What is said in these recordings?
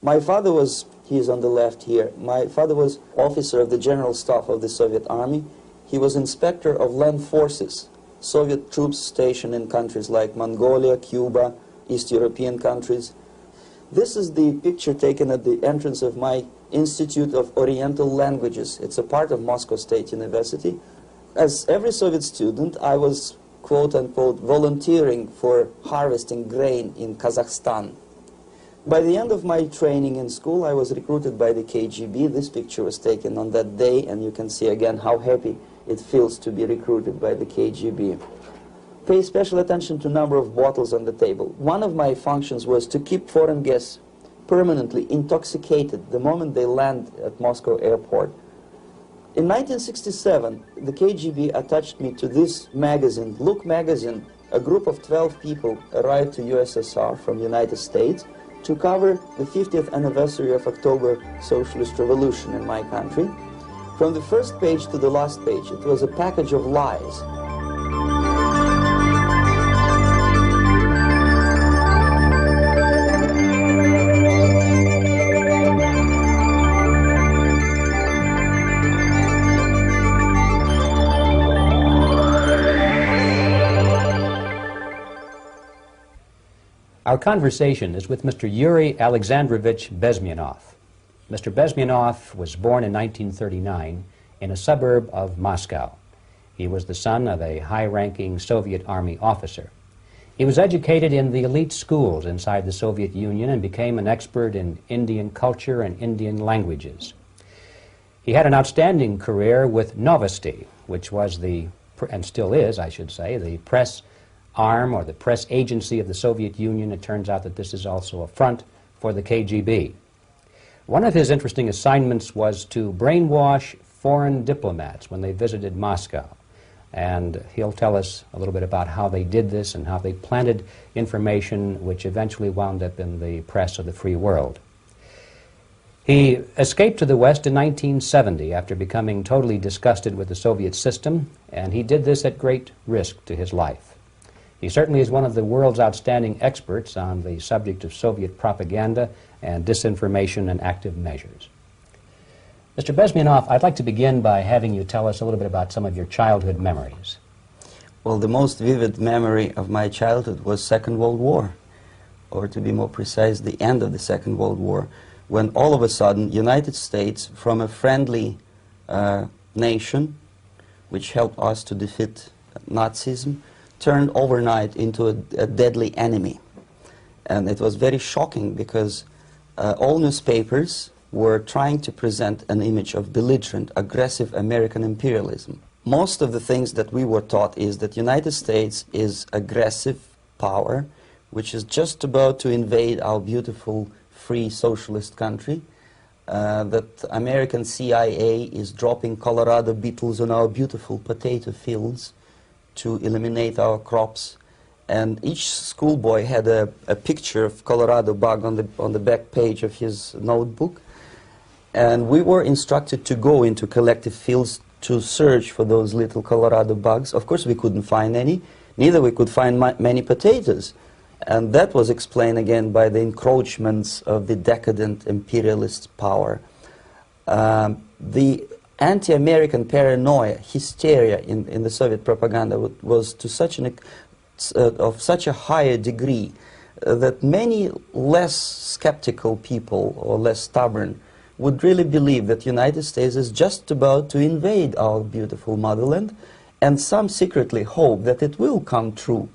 My father was, he is on the left here, my father was officer of the General Staff of the Soviet Army. He was inspector of land forces, Soviet troops stationed in countries like Mongolia, Cuba, East European countries. This is the picture taken at the entrance of my Institute of Oriental Languages. It's a part of Moscow State University. As every Soviet student, I was, quote-unquote, volunteering for harvesting grain in Kazakhstan. By the end of my training in school, I was recruited by the KGB. This picture was taken on that day, and you can see again how happy it feels to be recruited by the KGB. Pay special attention to number of bottles on the table. One of my functions was to keep foreign guests permanently intoxicated the moment they land at Moscow airport. In 1967, the KGB attached me to this magazine, Look magazine. A group of 12 people arrived to USSR from the United States to cover the 50th anniversary of October Socialist Revolution in my country. From the first page to the last page, it was a package of lies. Our conversation is with Mr. Yuri Alexandrovich Bezmenov. Mr. Bezmenov was born in 1939 in a suburb of Moscow. He was the son of a high-ranking Soviet Army officer. He was educated in the elite schools inside the Soviet Union and became an expert in Indian culture and Indian languages. He had an outstanding career with Novosti, which was the, and still is, I should say, the press arm or the press agency of the Soviet Union. It turns out that this is also a front for the KGB. One of his interesting assignments was to brainwash foreign diplomats when they visited Moscow. And he'll tell us a little bit about how they did this and how they planted information which eventually wound up in the press of the free world. He escaped to the West in 1970 after becoming totally disgusted with the Soviet system, and he did this at great risk to his life. He certainly is one of the world's outstanding experts on the subject of Soviet propaganda and disinformation and active measures. Mr. Bezmenov, I'd like to begin by having you tell us a little bit about some of your childhood memories. Well, the most vivid memory of my childhood was Second World War, or to be more precise, the end of the Second World War, when all of a sudden United States, from a friendly nation, which helped us to defeat Nazism, turned overnight into a deadly enemy. And it was very shocking because all newspapers were trying to present an image of belligerent, aggressive American imperialism. Most of the things that we were taught is that United States is aggressive power, which is just about to invade our beautiful, free, socialist country, that American CIA is dropping Colorado beetles on our beautiful potato fields to eliminate our crops, and each schoolboy had a picture of Colorado bug on the back page of his notebook, and we were instructed to go into collective fields to search for those little Colorado bugs. Of course we couldn't find any, neither we could find many potatoes, and that was explained again by the encroachments of the decadent imperialist power. The anti-American paranoia, hysteria in the Soviet propaganda was to such of such a higher degree that many less skeptical people or less stubborn would really believe that the United States is just about to invade our beautiful motherland, and some secretly hope that it will come true.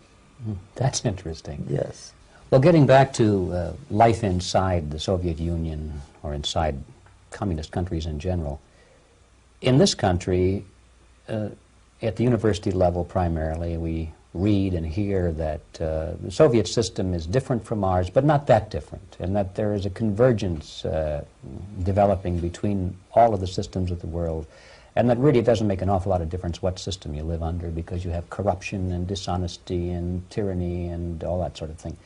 That's interesting. Yes. Well, getting back to life inside the Soviet Union or inside communist countries in general, in this country, at the university level primarily, we read and hear that the Soviet system is different from ours, but not that different, and that there is a convergence developing between all of the systems of the world, and that really it doesn't make an awful lot of difference what system you live under, because you have corruption and dishonesty and tyranny and all that sort of thing.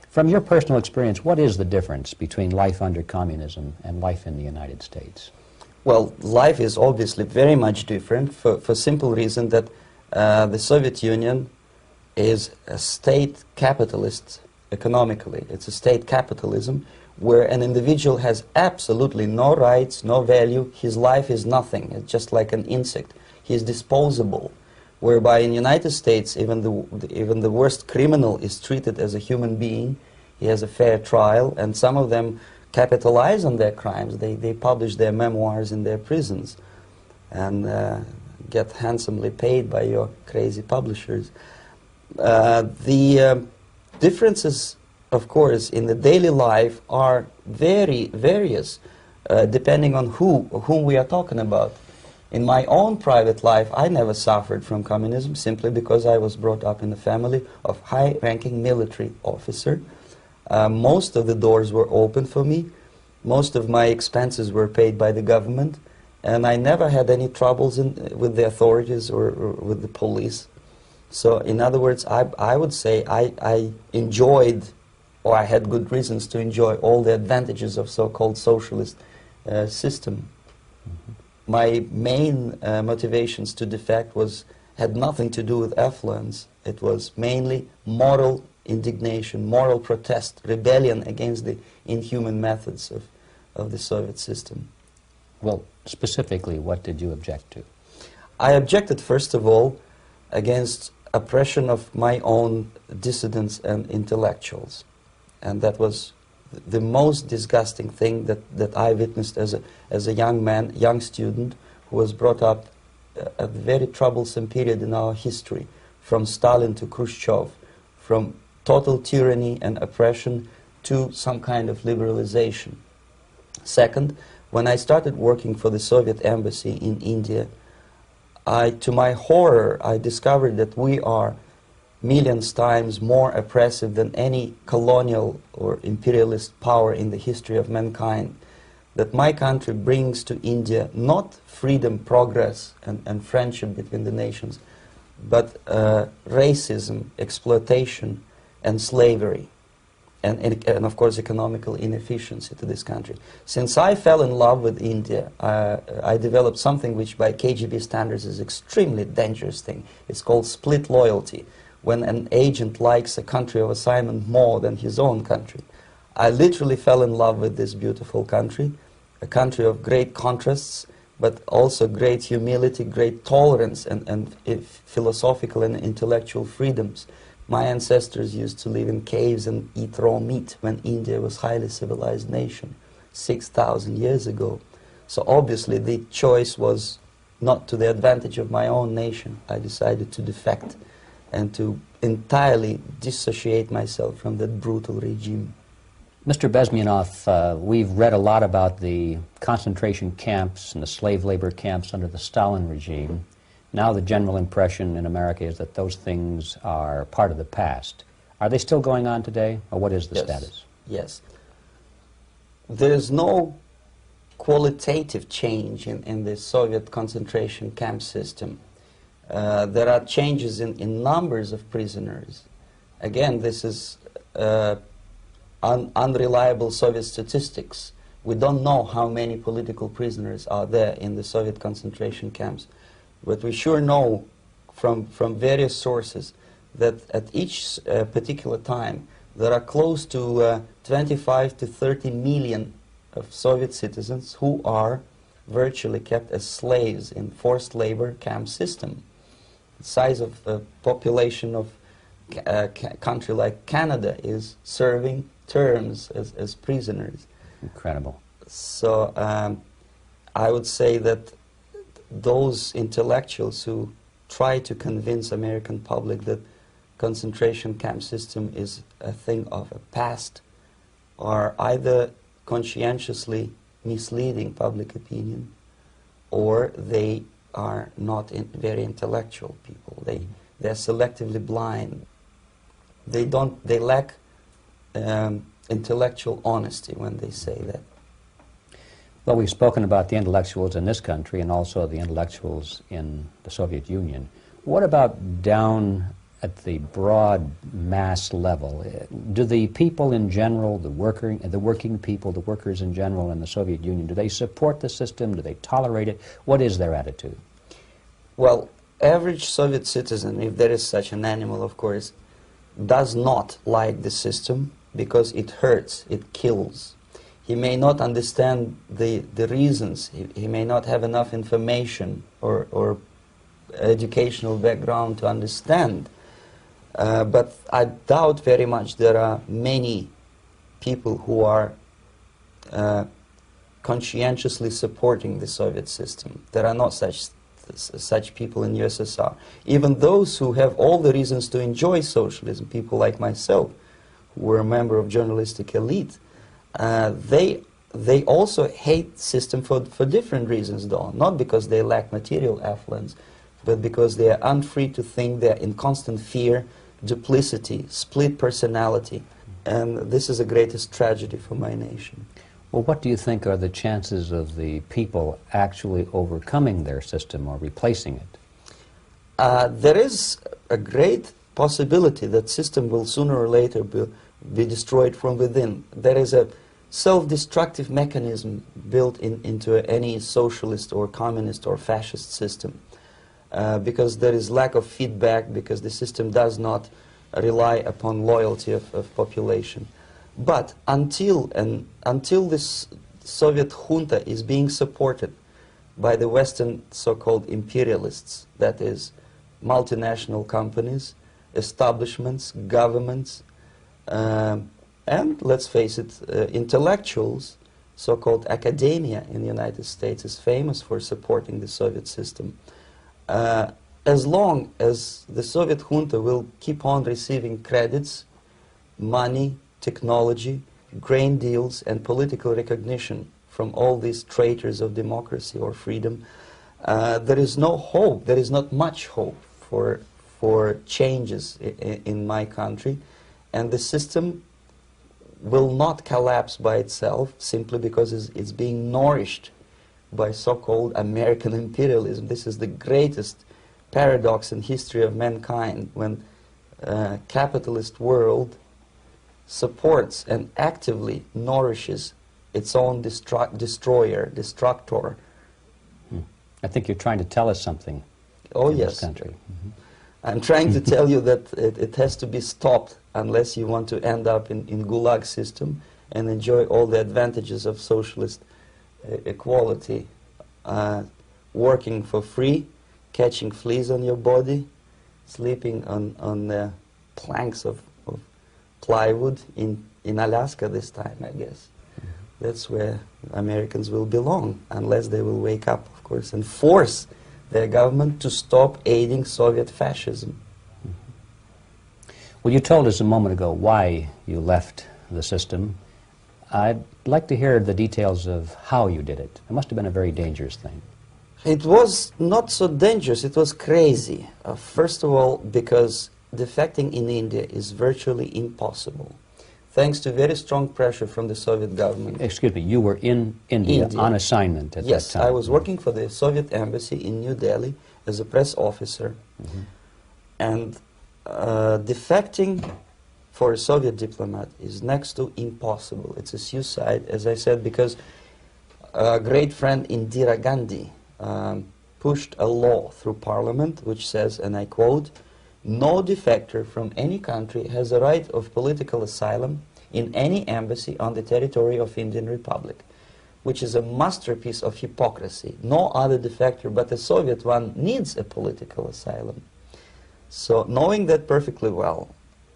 From your personal experience, what is the difference between life under communism and life in the United States? Well, life is obviously very much different for simple reason that the Soviet Union is a state capitalist economically. It's a state capitalism where an individual has absolutely no rights, no value, his life is nothing, it's just like an insect. He is disposable, whereby in the United States even the worst criminal is treated as a human being, he has a fair trial, and some of them capitalize on their crimes. They publish their memoirs in their prisons and get handsomely paid by your crazy publishers. The differences, of course, in the daily life are very various, depending on whom we are talking about. In my own private life, I never suffered from communism simply because I was brought up in a family of high-ranking military officer. Most of the doors were open for me. Most of my expenses were paid by the government, and I never had any troubles with the authorities or with the police. So, in other words, I would say I enjoyed, or I had good reasons to enjoy, all the advantages of so-called socialist system. Mm-hmm. My main motivations to defect had nothing to do with affluence. It was mainly moral indignation, moral protest, rebellion against the inhuman methods of the Soviet system. Well, specifically, what did you object to? I objected, first of all, against oppression of my own dissidents and intellectuals. And that was the most disgusting thing that I witnessed as a young man, young student, who was brought up at a very troublesome period in our history, from Stalin to Khrushchev, from total tyranny and oppression to some kind of liberalization. Second, when I started working for the Soviet embassy in India, to my horror, I discovered that we are millions times more oppressive than any colonial or imperialist power in the history of mankind. That my country brings to India not freedom, progress, and friendship between the nations, but racism, exploitation, and slavery, and of course economical inefficiency to this country. Since I fell in love with India, I developed something which by KGB standards is extremely dangerous thing. It's called split loyalty, when an agent likes a country of assignment more than his own country. I literally fell in love with this beautiful country, a country of great contrasts, but also great humility, great tolerance, and philosophical and intellectual freedoms. My ancestors used to live in caves and eat raw meat when India was a highly civilized nation 6,000 years ago. So obviously the choice was not to the advantage of my own nation. I decided to defect and to entirely dissociate myself from that brutal regime. Mr. Bezmenov, we've read a lot about the concentration camps and the slave labor camps under the Stalin regime. Now the general impression in America is that those things are part of the past. Are they still going on today, or what is the status? Yes. There is no qualitative change in the Soviet concentration camp system. There are changes in numbers of prisoners. Again, this is unreliable Soviet statistics. We don't know how many political prisoners are there in the Soviet concentration camps. But we sure know from various sources that at each particular time there are close to 25 to 30 million of Soviet citizens who are virtually kept as slaves in forced labor camp system. The size of the population of a country like Canada is serving terms as prisoners. Incredible. So I would say that those intellectuals who try to convince American public that concentration camp system is a thing of a past are either conscientiously misleading public opinion, or they are not very intellectual people. They're selectively blind. They lack intellectual honesty when they say that. Well, we've spoken about the intellectuals in this country and also the intellectuals in the Soviet Union. What about down at the broad mass level? Do the people in general, the working people, the workers in general in the Soviet Union, do they support the system? Do they tolerate it? What is their attitude? Well, average Soviet citizen, if there is such an animal, of course, does not like the system because it hurts, it kills. he may not understand the reasons, he may not have enough information or educational background to understand. But I doubt very much there are many people who are conscientiously supporting the Soviet system. There are not such people in USSR. Even those who have all the reasons to enjoy socialism, people like myself, who were a member of journalistic elite, they also hate system for different reasons, though. Not because they lack material affluence, but because they are unfree to think, they are in constant fear, duplicity, split personality. And this is the greatest tragedy for my nation. Well, what do you think are the chances of the people actually overcoming their system or replacing it? There is a great possibility that system will sooner or later be destroyed from within. There is a self-destructive mechanism built into any socialist or communist or fascist system. Because there is lack of feedback, because the system does not rely upon loyalty of population. But until this Soviet junta is being supported by the Western so-called imperialists, that is, multinational companies, establishments, governments, and let's face it, intellectuals, so-called academia in the United States is famous for supporting the Soviet system. As long as the Soviet junta will keep on receiving credits, money, technology, grain deals, and political recognition from all these traitors of democracy or freedom, there is no hope, there is not much hope for changes in my country, and the system will not collapse by itself simply because it's being nourished by so-called American imperialism. This is the greatest paradox in history of mankind, when capitalist world supports and actively nourishes its own destroyer, destructor. I think you're trying to tell us something. Oh, in yes. This country. I'm trying to tell you that it has to be stopped unless you want to end up in Gulag system and enjoy all the advantages of socialist equality, working for free, catching fleas on your body, sleeping on the planks of plywood in Alaska this time, I guess. That's where Americans will belong, unless they will wake up, of course, and force their government to stop aiding Soviet fascism. Well, you told us a moment ago why you left the system. I'd like to hear the details of how you did it. It must have been a very dangerous thing. It was not so dangerous, it was crazy. First of all, because defecting in India is virtually impossible, thanks to very strong pressure from the Soviet government. Excuse me, you were in India on assignment at that time? Yes, I was working for the Soviet embassy in New Delhi as a press officer. And defecting for a Soviet diplomat is next to impossible. It's a suicide, as I said, because a great friend Indira Gandhi pushed a law through parliament which says, and I quote, "No defector from any country has a right of political asylum in any embassy on the territory of Indian Republic," which is a masterpiece of hypocrisy. No other defector but a Soviet one needs a political asylum. So knowing that perfectly well,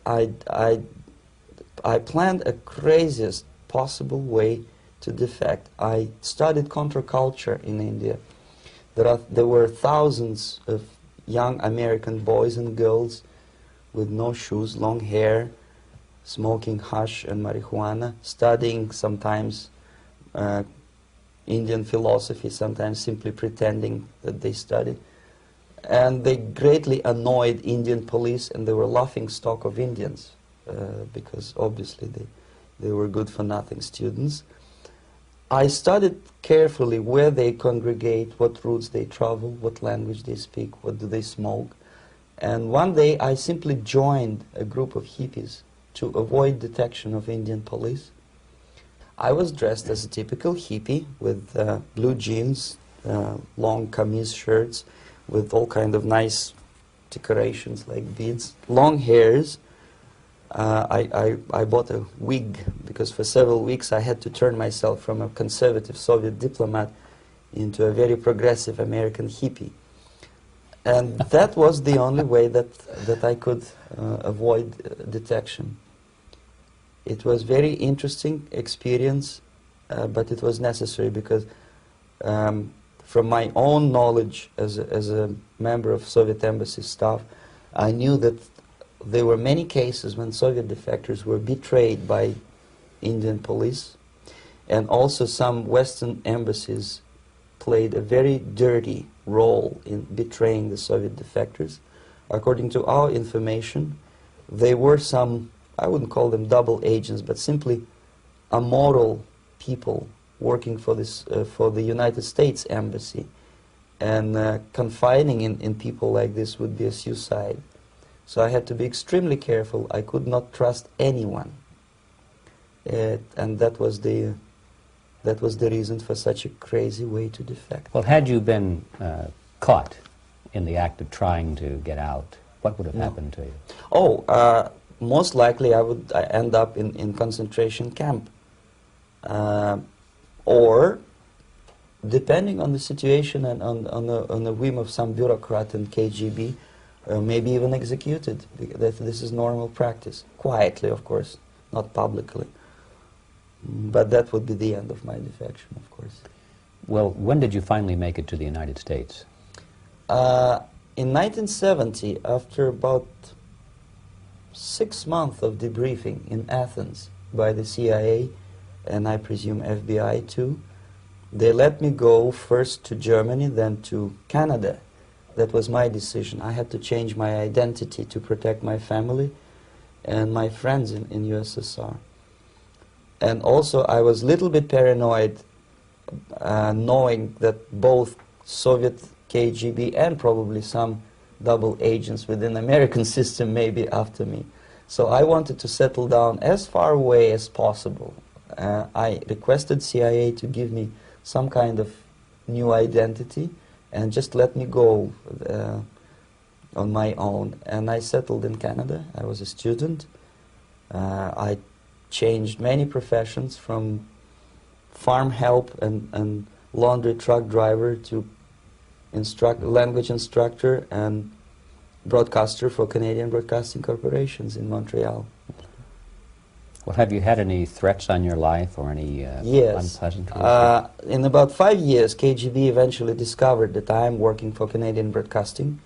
I planned a craziest possible way to defect. I studied counterculture in India. There were thousands of young American boys and girls with no shoes, long hair, smoking hash and marijuana, studying sometimes Indian philosophy, sometimes simply pretending that they studied. And they greatly annoyed Indian police, and they were laughing stock of Indians because obviously they were good-for-nothing students. I studied carefully where they congregate, what routes they travel, what language they speak, what do they smoke. And one day I simply joined a group of hippies to avoid detection of Indian police. I was dressed as a typical hippie with blue jeans, long kameez shirts, with all kind of nice decorations like beads, long hairs. I bought a wig because for several weeks I had to turn myself from a conservative Soviet diplomat into a very progressive American hippie. And that was the only way that I could avoid detection. It was very interesting experience, but it was necessary because from my own knowledge as a member of Soviet embassy staff, I knew that there were many cases when Soviet defectors were betrayed by Indian police, and also some Western embassies played a very dirty role in betraying the Soviet defectors. According to our information, they were some, I wouldn't call them double agents, but simply amoral people working for this for the United States embassy, and confiding in people like this would be a suicide. So I had to be extremely careful. I could not trust anyone, and that was the reason for such a crazy way to defect. Well, had you been caught in the act of trying to get out, what would have happened to you? Oh, most likely I would end up in concentration camp, or, depending on the situation and on the whim of some bureaucrat in KGB, maybe even executed. This is normal practice, quietly, of course, not publicly. But that would be the end of my defection, of course. Well, when did you finally make it to the United States? In 1970, after about 6 months of debriefing in Athens by the CIA, and I presume FBI too, they let me go first to Germany, then to Canada. That was my decision. I had to change my identity to protect my family and my friends in USSR. And also I was a little bit paranoid, knowing that both Soviet KGB and probably some double agents within the American system may be after me. So I wanted to settle down as far away as possible. I requested CIA to give me some kind of new identity and just let me go on my own. And I settled in Canada. I was a student. I changed many professions, from farm help and laundry truck driver to language instructor and broadcaster for Canadian Broadcasting Corporations in Montreal. Well, have you had any threats on your life or any yes. unpleasant in about 5 years, KGB eventually discovered that I am working for Canadian Broadcasting.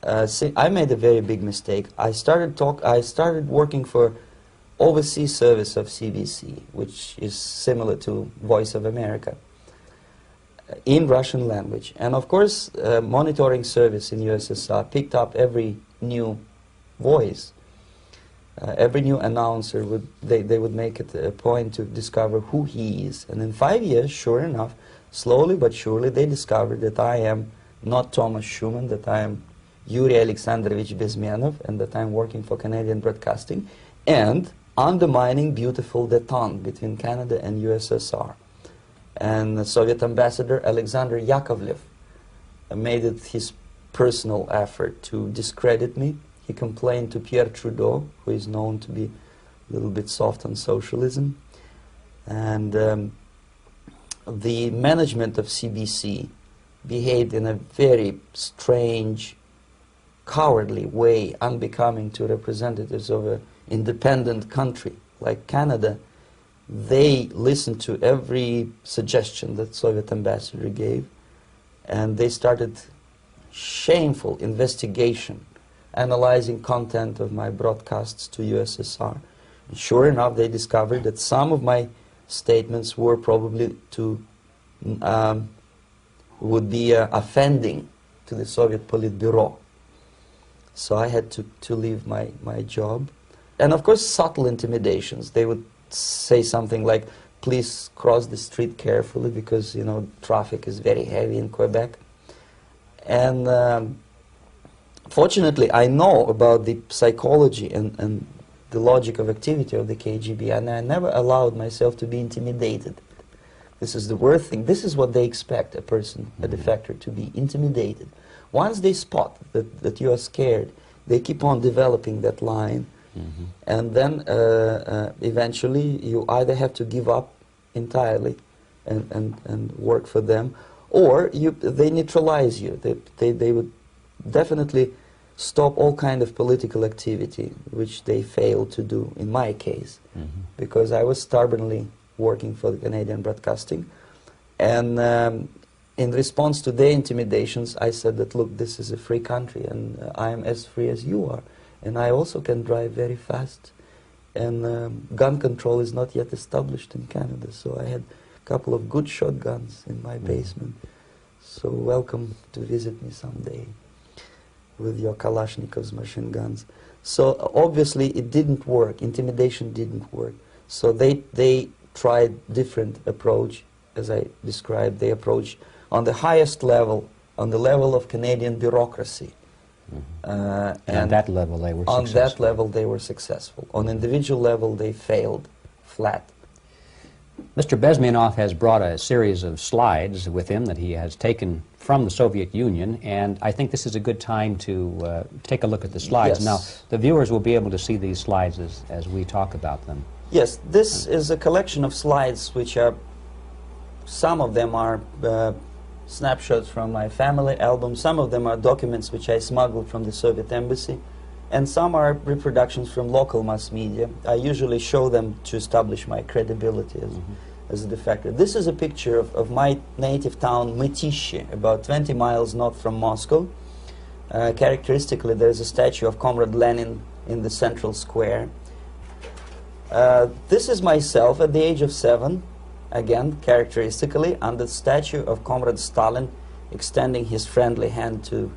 I made a very big mistake. I started working for overseas service of CBC, which is similar to Voice of America, in Russian language. And of course, monitoring service in USSR picked up every new voice. Every new announcer, they would make it a point to discover who he is. And in 5 years, sure enough, slowly but surely, they discovered that I am not Thomas Schumann, that I am Yuri Alexandrovich Bezmenov, and that I'm working for Canadian Broadcasting, and undermining beautiful détente between Canada and USSR. And the Soviet ambassador Alexander Yakovlev made it his personal effort to discredit me. He complained to Pierre Trudeau, who is known to be a little bit soft on socialism. And the management of CBC behaved in a very strange, cowardly way, unbecoming to representatives of an independent country like Canada. They listened to every suggestion that Soviet ambassador gave, and they started shameful investigation, analyzing content of my broadcasts to USSR. And sure enough, they discovered that some of my statements were probably would be offending to the Soviet Politburo. So I had to leave my job. And of course, subtle intimidations. They would say something like, please cross the street carefully because, you know, traffic is very heavy in Quebec. And fortunately, I know about the psychology and the logic of activity of the KGB, and I never allowed myself to be intimidated. This is the worst thing. This is what they expect a person, a defector, to be intimidated. Once they spot that you are scared, they keep on developing that line, And then eventually you either have to give up entirely and work for them, or they neutralize you. They would definitely stop all kind of political activity, which they failed to do in my case, because I was stubbornly working for the Canadian Broadcasting. And in response to their intimidations, I said that, look, this is a free country, and I am as free as you are. And I also can drive very fast. And gun control is not yet established in Canada, so I had a couple of good shotguns in my basement. So welcome to visit me someday with your Kalashnikov's machine guns. So obviously it didn't work. Intimidation didn't work. So they tried different approach, as I described. They approached on the highest level, on the level of Canadian bureaucracy. And on that level they were successful. On that level they were successful. On individual level they failed flat. Mr. Bezmenov has brought a series of slides with him that he has taken from the Soviet Union, and I think this is a good time to take a look at the slides. Yes. Now, the viewers will be able to see these slides as we talk about them. Yes, this is a collection of slides which are, some of them are snapshots from my family album, some of them are documents which I smuggled from the Soviet embassy, and some are reproductions from local mass media. I usually show them to establish my credibility as a defector. This is a picture of my native town, Mytishi, about 20 miles north from Moscow. Characteristically, there's a statue of Comrade Lenin in the central square. This is myself at the age of 7, again, characteristically, under the statue of Comrade Stalin, extending his friendly hand to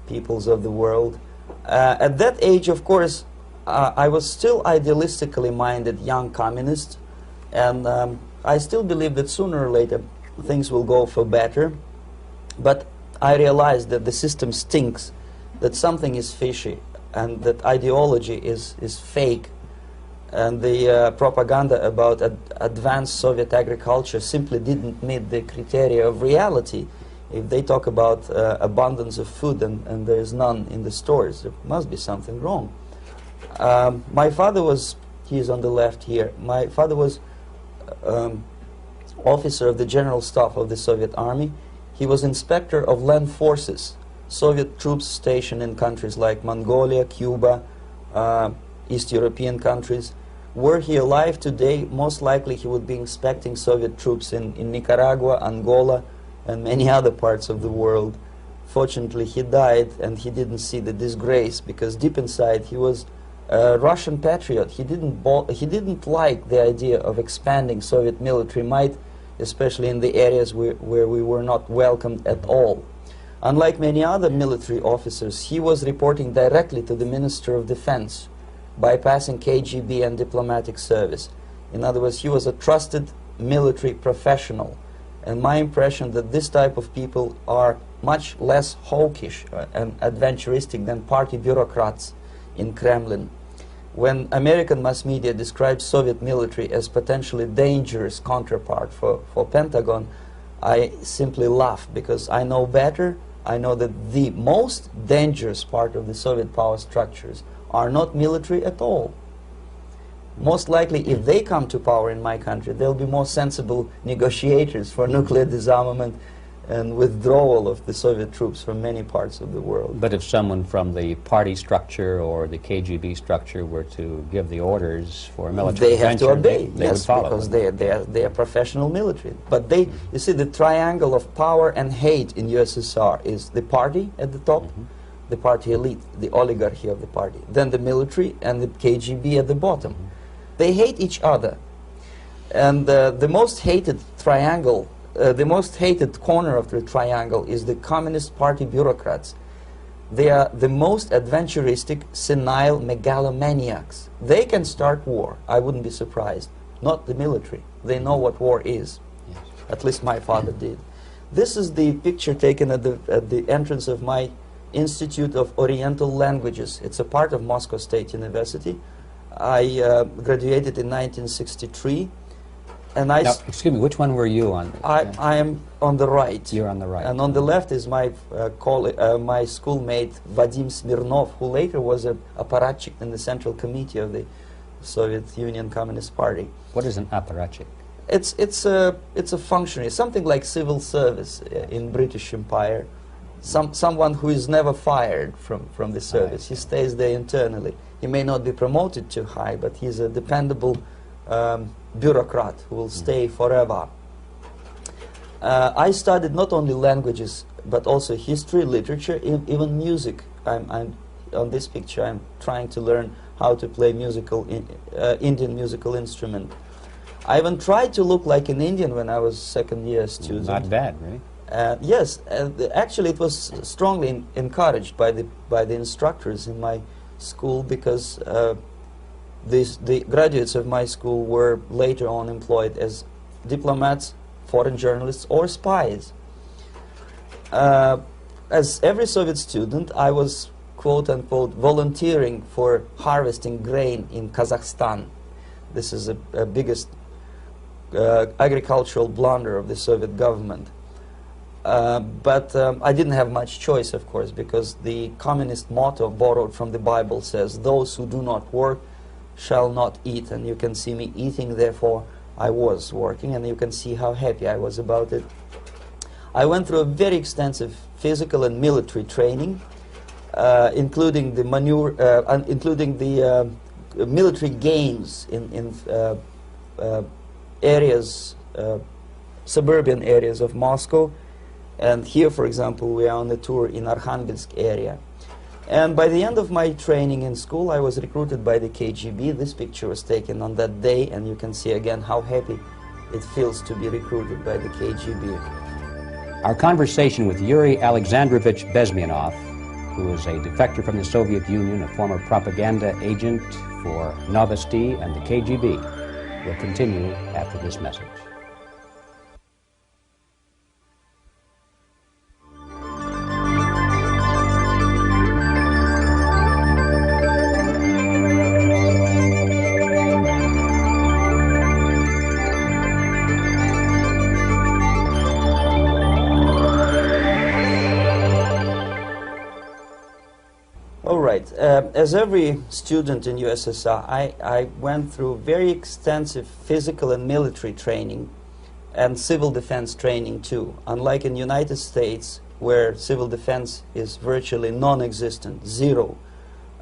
peoples of the world. At that age, of course, I was still idealistically minded young communist, and I still believe that sooner or later things will go for better. But I realized that the system stinks, that something is fishy, and that ideology is fake. And the propaganda about advanced Soviet agriculture simply didn't meet the criteria of reality. If they talk about abundance of food and there is none in the stores, there must be something wrong. My father was, he is on the left here, my father was officer of the General Staff of the Soviet Army. He was inspector of land forces, Soviet troops stationed in countries like Mongolia, Cuba, East European countries. Were he alive today, most likely he would be inspecting Soviet troops in Nicaragua, Angola, and many other parts of the world. Fortunately, he died and he didn't see the disgrace, because deep inside he was a Russian patriot. He didn't like the idea of expanding Soviet military might, especially in the areas where we were not welcomed at all. Unlike many other military officers, he was reporting directly to the Minister of Defense, bypassing KGB and diplomatic service. In other words, he was a trusted military professional. And my impression that this type of people are much less hawkish and adventuristic than party bureaucrats in Kremlin. When American mass media describes Soviet military as potentially dangerous counterpart for Pentagon, I simply laugh, because I know better. I know that the most dangerous part of the Soviet power structures are not military at all. Most likely, if they come to power in my country, they'll be more sensible negotiators for nuclear disarmament and withdrawal of the Soviet troops from many parts of the world. But if someone from the party structure or the KGB structure were to give the orders for a military intervention, they have to obey, they would follow, because they are professional military. But they, you see, the triangle of power and hate in USSR is the party at the top, the party elite, the oligarchy of the party, then the military and the KGB at the bottom. They hate each other, and the most hated triangle, the most hated corner of the triangle is the Communist Party bureaucrats. They are the most adventuristic, senile megalomaniacs. They can start war, I wouldn't be surprised. Not the military. They know what war is. Yes. At least my father did. This is the picture taken at the entrance of my Institute of Oriental Languages. It's a part of Moscow State University. I graduated in 1963. And now, excuse me, which one were you on? I am on the right. You're on the right. And on the left is my my schoolmate Vadim Smirnov, who later was an apparatchik in the Central Committee of the Soviet Union Communist Party. What is an apparatchik? It's a functionary, something like civil service in British Empire. Someone who is never fired from the service. He stays there internally. He may not be promoted too high, but he's a dependable bureaucrat who will stay forever. I studied not only languages, but also history, literature, even music. On this picture, I'm trying to learn how to play Indian musical instrument. I even tried to look like an Indian when I was second-year student. Not bad, really. Yes, actually it was strongly encouraged by the instructors in my school, because the graduates of my school were later on employed as diplomats, foreign journalists, or spies. As every Soviet student, I was quote-unquote volunteering for harvesting grain in Kazakhstan. This is a biggest agricultural blunder of the Soviet government. But I didn't have much choice, of course, because the communist motto borrowed from the Bible says, "Those who do not work shall not eat." And you can see me eating, therefore I was working, and you can see how happy I was about it. I went through a very extensive physical and military training, including the military games in areas, suburban areas of Moscow. And here, for example, we are on a tour in Arkhangelsk area. And by the end of my training in school, I was recruited by the KGB. This picture was taken on that day, and you can see again how happy it feels to be recruited by the KGB. Our conversation with Yuri Alexandrovich Bezmenov, who is a defector from the Soviet Union, a former propaganda agent for Novosti and the KGB, will continue after this message. As every student in USSR, I went through very extensive physical and military training and civil defense training too. Unlike in the United States, where civil defense is virtually non-existent, zero.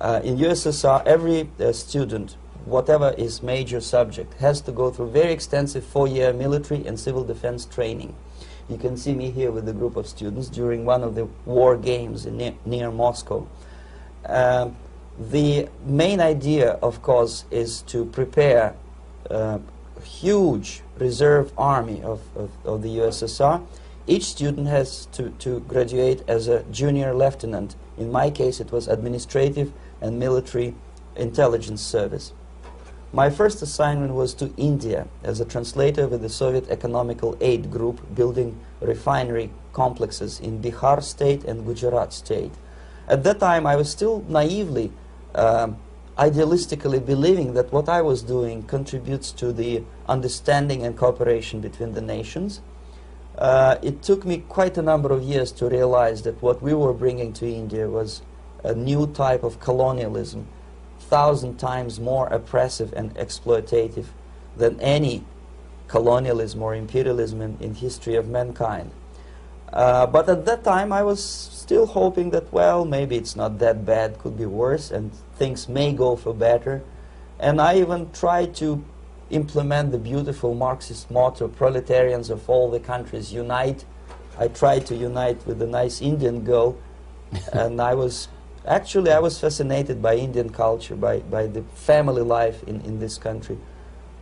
In USSR, every student, whatever his major subject, has to go through very extensive 4-year military and civil defense training. You can see me here with a group of students during one of the war games near Moscow. The main idea, of course, is to prepare a huge reserve army of the USSR. Each student has to graduate as a junior lieutenant. In my case, it was administrative and military intelligence service. My first assignment was to India as a translator with the Soviet Economical Aid Group, building refinery complexes in Bihar state and Gujarat state. At that time, I was still naively, idealistically believing that what I was doing contributes to the understanding and cooperation between the nations. It took me quite a number of years to realize that what we were bringing to India was a new type of colonialism, 1,000 times more oppressive and exploitative than any colonialism or imperialism in history of mankind. But at that time, I was still hoping that, well, maybe it's not that bad, could be worse, and things may go for better. And I even tried to implement the beautiful Marxist motto, proletarians of all the countries unite. I tried to unite with a nice Indian girl, and I was fascinated by Indian culture, by the family life in this country.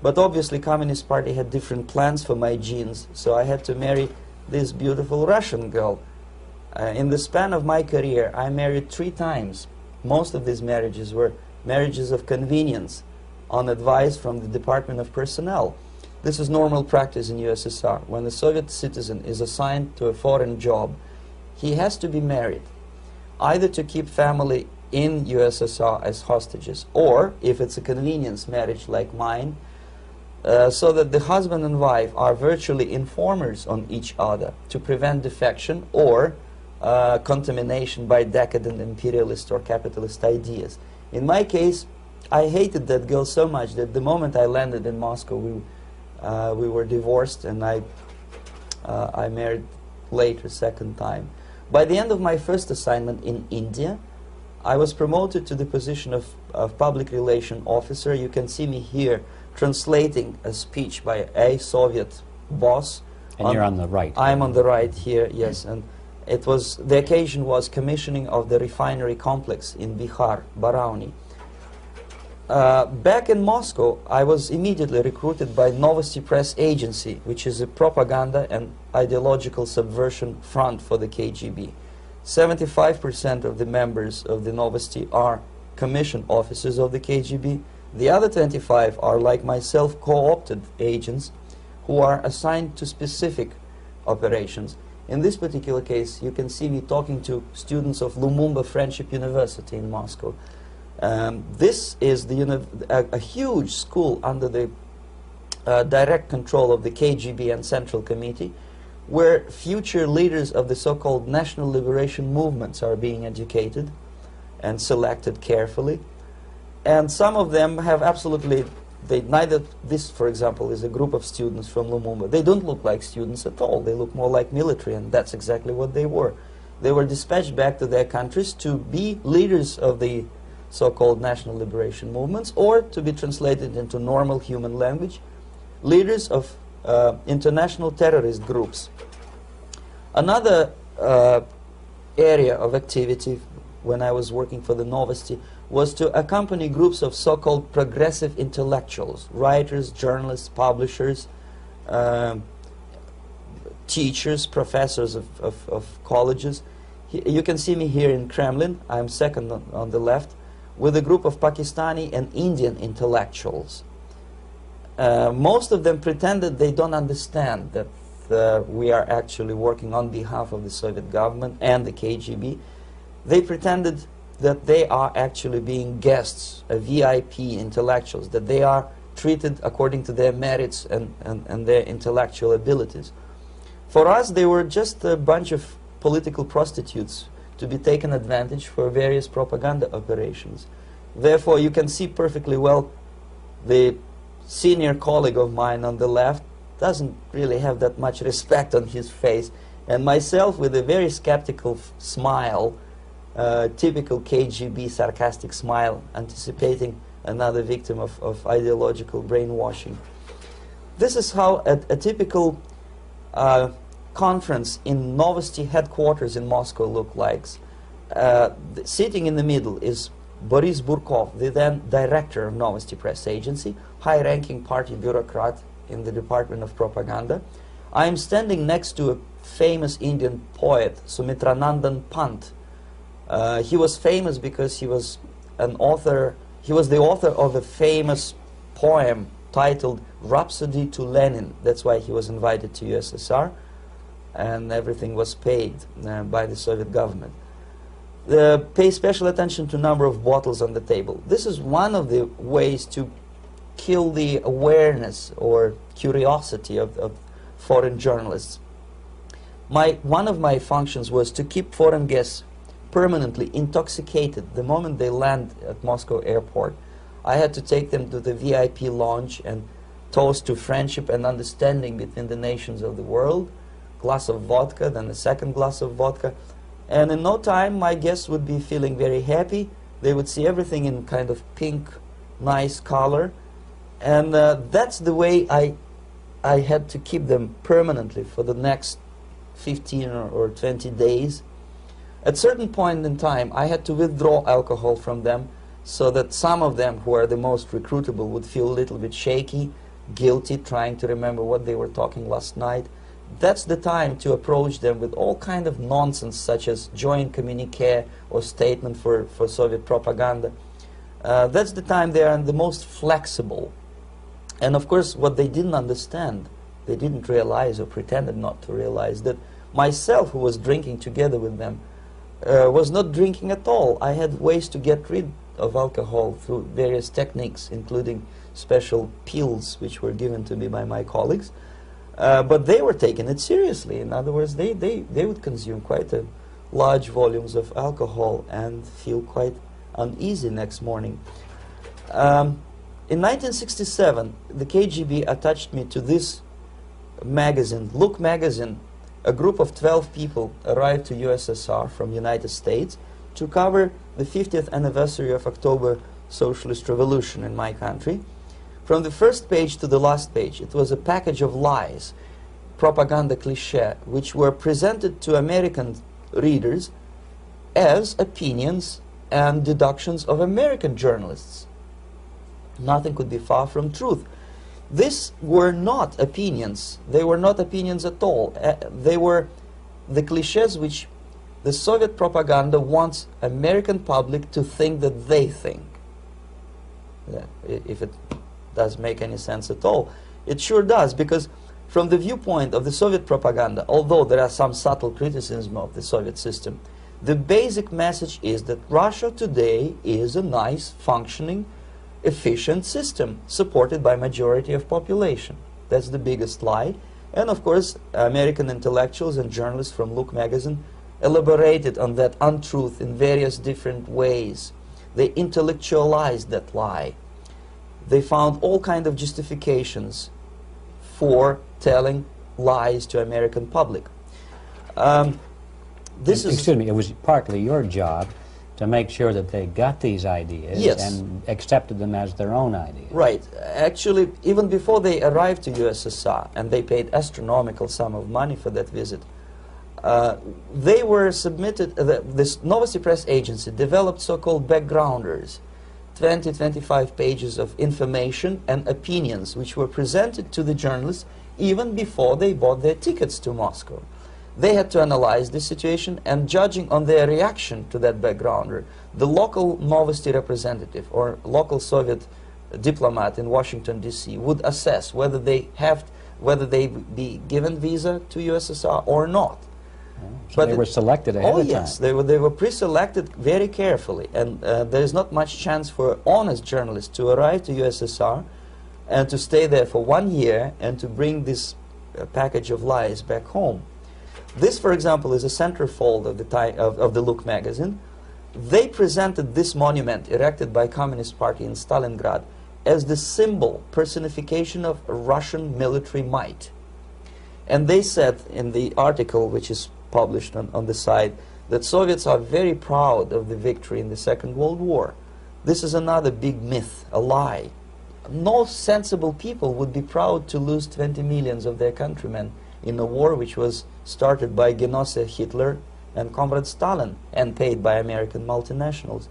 But obviously, Communist Party had different plans for my genes, so I had to marry this beautiful Russian girl. In the span of my career, I married 3 times. Most of these marriages were marriages of convenience, on advice from the Department of Personnel. This is normal practice in USSR. When a Soviet citizen is assigned to a foreign job, he has to be married, either to keep family in USSR as hostages, or, if it's a convenience marriage like mine, so that the husband and wife are virtually informers on each other to prevent defection or contamination by decadent imperialist or capitalist ideas. In my case, I hated that girl so much that the moment I landed in Moscow, we were divorced, and I married later, second time. By the end of my first assignment in India, I was promoted to the position of public relation officer. You can see me here translating a speech by a Soviet boss. And you're on the right. I'm on the right here, yes. And it was, the occasion was commissioning of the refinery complex in Bihar, Barauni. Back in Moscow, I was immediately recruited by Novosti Press Agency, which is a propaganda and ideological subversion front for the KGB. 75% of the members of the Novosti are commissioned officers of the KGB. The other 25 are, like myself, co-opted agents who are assigned to specific operations. In this particular case, you can see me talking to students of Lumumba Friendship University in Moscow. This is a huge school under the direct control of the KGB and Central Committee, where future leaders of the so-called national liberation movements are being educated and selected carefully. And some of them have absolutely, this, for example, is a group of students from Lumumba. They don't look like students at all. They look more like military, and that's exactly what they were. They were dispatched back to their countries to be leaders of the so-called national liberation movements, or to be translated into normal human language, leaders of international terrorist groups. Another area of activity when I was working for the Novosti was to accompany groups of so-called progressive intellectuals, writers, journalists, publishers, teachers, professors of colleges. You can see me here in Kremlin. I'm second on the left, with a group of Pakistani and Indian intellectuals. Most of them pretended they don't understand that we are actually working on behalf of the Soviet government and the KGB. They pretended that they are actually being guests, VIP intellectuals, that they are treated according to their merits and their intellectual abilities. For us, they were just a bunch of political prostitutes to be taken advantage for various propaganda operations. Therefore, you can see perfectly well the senior colleague of mine on the left doesn't really have that much respect on his face, and myself with a very skeptical smile, typical KGB sarcastic smile, anticipating another victim of ideological brainwashing. This is how a typical conference in Novosti headquarters in Moscow looked like. Sitting in the middle is Boris Burkov, the then director of Novosti Press Agency, high-ranking party bureaucrat in the Department of Propaganda. I am standing next to a famous Indian poet, Sumitranandan Pant. He was famous because he was an author. He was the author of a famous poem titled Rhapsody to Lenin. That's why he was invited to USSR, and everything was paid by the Soviet government. Pay special attention to number of bottles on the table. This is one of the ways to kill the awareness or curiosity of foreign journalists. One of my functions was to keep foreign guests permanently intoxicated the moment they land at Moscow airport. I had to take them to the VIP lounge and toast to friendship and understanding between the nations of the world, glass of vodka, then a second glass of vodka, and in no time my guests would be feeling very happy. They would see everything in kind of pink, nice color, and that's the way I had to keep them permanently for the next 15 or 20 days. At a certain point in time, I had to withdraw alcohol from them so that some of them, who are the most recruitable, would feel a little bit shaky, guilty, trying to remember what they were talking last night. That's the time to approach them with all kind of nonsense, such as joint communique or statement for Soviet propaganda. That's the time they are the most flexible. And of course, what they didn't understand, they didn't realize or pretended not to realize, that myself, who was drinking together with them, was not drinking at all. I had ways to get rid of alcohol through various techniques, including special pills which were given to me by my colleagues. But they were taking it seriously. In other words, they would consume quite large volumes of alcohol and feel quite uneasy next morning. In 1967, the KGB attached me to this magazine, Look magazine. A group of 12 people arrived to USSR from United States to cover the 50th anniversary of October Socialist Revolution in my country. From the first page to the last page, it was a package of lies, propaganda cliché, which were presented to American readers as opinions and deductions of American journalists. Nothing could be far from truth. These were not opinions. They were not opinions at all. They were the clichés which the Soviet propaganda wants American public to think that they think. If it does make any sense at all. It sure does, because from the viewpoint of the Soviet propaganda, although there are some subtle criticisms of the Soviet system, the basic message is that Russia today is a nice, functioning, efficient system supported by majority of population. That's the biggest lie. And of course, American intellectuals and journalists from Look magazine elaborated on that untruth in various different ways. They intellectualized that lie. They found all kinds of justifications for telling lies to American public. Excuse me, it was partly your job to make sure that they got these ideas, yes, and accepted them as their own ideas. Right. Actually, even before they arrived to USSR, and they paid astronomical sum of money for that visit, they were submitted, this Novosti Press Agency developed so-called backgrounders, 20-25 pages of information and opinions which were presented to the journalists even before they bought their tickets to Moscow. They had to analyze the situation, and judging on their reaction to that backgrounder, the local Novosti representative or local Soviet diplomat in Washington, D.C. would assess whether they be given visa to USSR or not. So but they were selected ahead of time. Oh yes, they were pre-selected very carefully, and there is not much chance for honest journalists to arrive to USSR and to stay there for 1 year and to bring this package of lies back home. This, for example, is a centerfold of the Look magazine. They presented this monument erected by Communist Party in Stalingrad as the symbol, personification of Russian military might. And they said in the article, which is published on the site, that Soviets are very proud of the victory in the Second World War. This is another big myth, a lie. No sensible people would be proud to lose 20 millions of their countrymen in a war which was started by Genosse Hitler and Comrade Stalin and paid by American multinationals.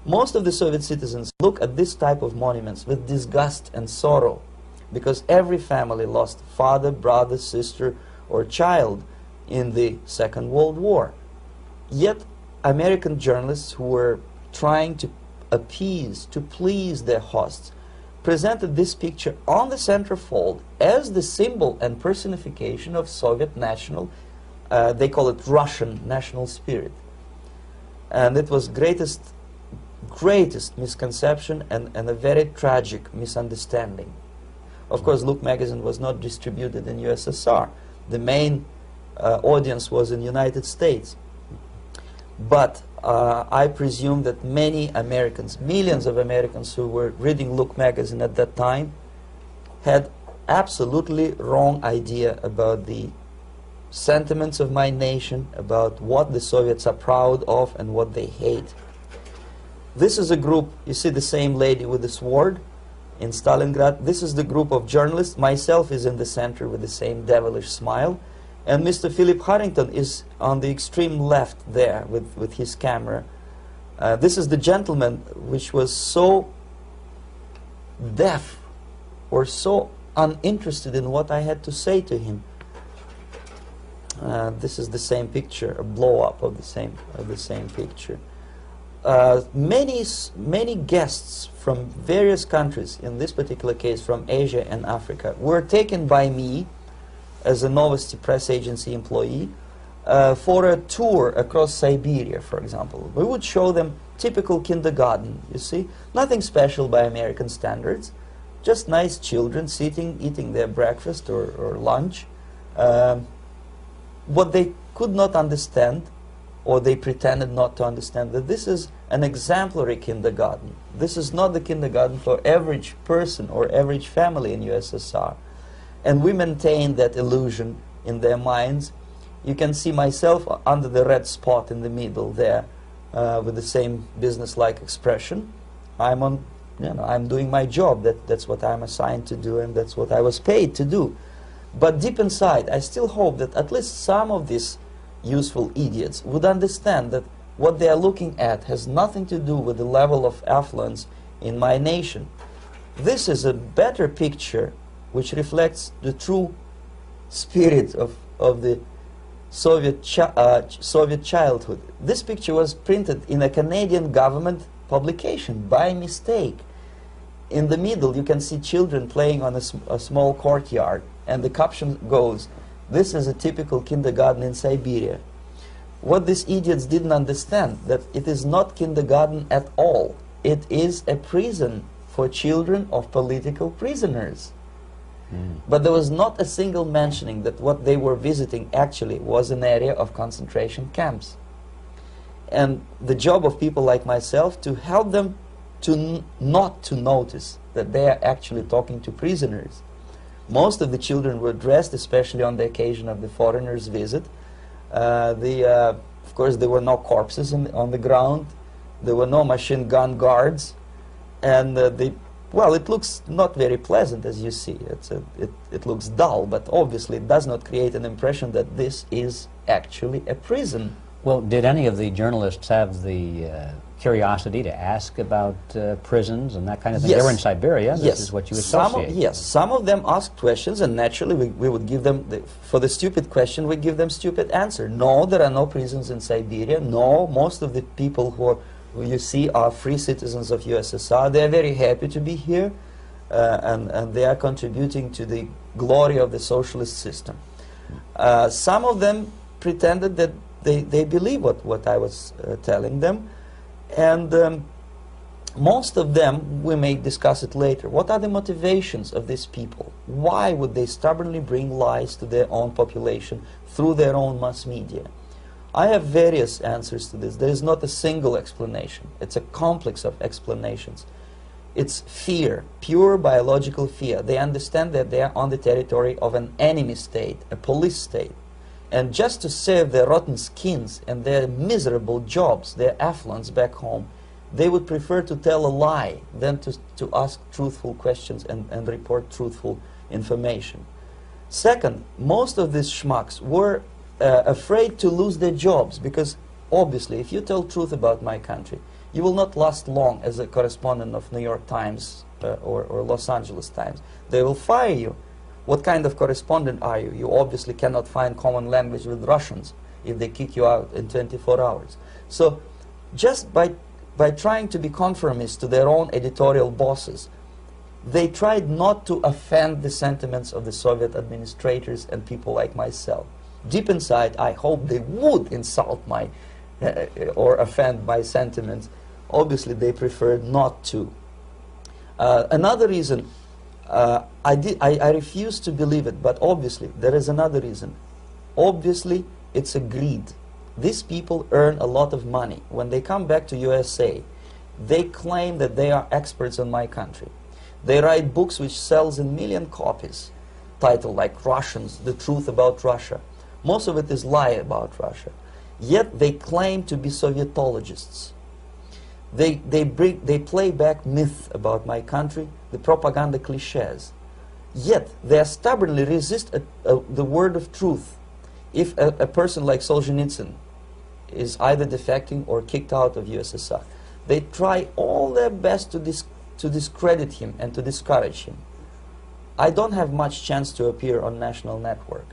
Most of the Soviet citizens look at this type of monuments with disgust and sorrow, because every family lost father, brother, sister, or child in the Second World War. Yet American journalists who were trying to appease, to please their hosts, presented this picture on the centerfold as the symbol and personification of Soviet national, they call it Russian national spirit. And it was greatest misconception and a very tragic misunderstanding. Of course, Look magazine was not distributed in USSR. The main audience was in the United States. But I presume that many Americans, millions of Americans who were reading Look magazine at that time, had absolutely wrong idea about the sentiments of my nation, about what the Soviets are proud of and what they hate. This is a group, you see the same lady with the sword in Stalingrad. This is the group of journalists. Myself is in the center with the same devilish smile. And Mr. Philip Harrington is on the extreme left there with his camera. This is the gentleman which was so deaf or so uninterested in what I had to say to him. This is the same picture, a blow-up of the same picture. Many guests from various countries, in this particular case from Asia and Africa, were taken by me as a Novosti Press Agency employee for a tour across Siberia, for example. We would show them typical kindergarten, you see. Nothing special by American standards. Just nice children sitting, eating their breakfast or lunch. What they could not understand, or they pretended not to understand, that this is an exemplary kindergarten. This is not the kindergarten for average person or average family in USSR. And we maintain that illusion in their minds. You can see myself under the red spot in the middle there, with the same business-like expression. I'm doing my job. That's what I'm assigned to do, and that's what I was paid to do. But deep inside, I still hope that at least some of these useful idiots would understand that what they are looking at has nothing to do with the level of affluence in my nation. This is a better picture which reflects the true spirit of the Soviet childhood. This picture was printed in a Canadian government publication by mistake. In the middle you can see children playing on a small courtyard, and the caption goes, "This is a typical kindergarten in Siberia." What these idiots didn't understand, that it is not kindergarten at all. It is a prison for children of political prisoners. But there was not a single mentioning that what they were visiting actually was an area of concentration camps. And the job of people like myself to help them to not to notice that they are actually talking to prisoners. Most of the children were dressed, especially on the occasion of the foreigners' visit. Of course, there were no corpses on the ground. There were no machine gun guards. And well, it looks not very pleasant, as you see. It looks dull, but obviously it does not create an impression that this is actually a prison. Well, did any of the journalists have the curiosity to ask about prisons and that kind of thing? Yes. They were in Siberia. This Yes. is what you associate. Yes, some of them asked questions, and naturally we would give them, for the stupid question, we give them stupid answer. No, there are no prisons in Siberia. No, most of the people who you see are free citizens of USSR. They are very happy to be here, and they are contributing to the glory of the socialist system. Some of them pretended that they believe what I was telling them, and most of them, we may discuss it later, what are the motivations of these people? Why would they stubbornly bring lies to their own population through their own mass media? I have various answers to this. There is not a single explanation. It's a complex of explanations. It's fear, pure biological fear. They understand that they are on the territory of an enemy state, a police state. And just to save their rotten skins and their miserable jobs, their affluence back home, they would prefer to tell a lie than to ask truthful questions and report truthful information. Second, most of these schmucks were afraid to lose their jobs, because obviously if you tell truth about my country, you will not last long as a correspondent of New York Times or Los Angeles Times. They will fire you. What kind of correspondent are you? You obviously cannot find common language with Russians if they kick you out in 24 hours. So just by trying to be conformist to their own editorial bosses, they tried not to offend the sentiments of the Soviet administrators and people like myself. Deep inside, I hope they would insult my or offend my sentiments. Obviously, they preferred not to. Another reason, I refuse to believe it, but obviously, there is another reason. Obviously, it's a greed. These people earn a lot of money. When they come back to USA, they claim that they are experts on my country. They write books which sells in million copies, titled like Russians, The Truth About Russia. Most of it is lie about Russia. Yet they claim to be Sovietologists. They play back myth about my country, the propaganda cliches. Yet they stubbornly resist the word of truth. If a person like Solzhenitsyn is either defecting or kicked out of USSR, they try all their best to discredit him and to discourage him. I don't have much chance to appear on national network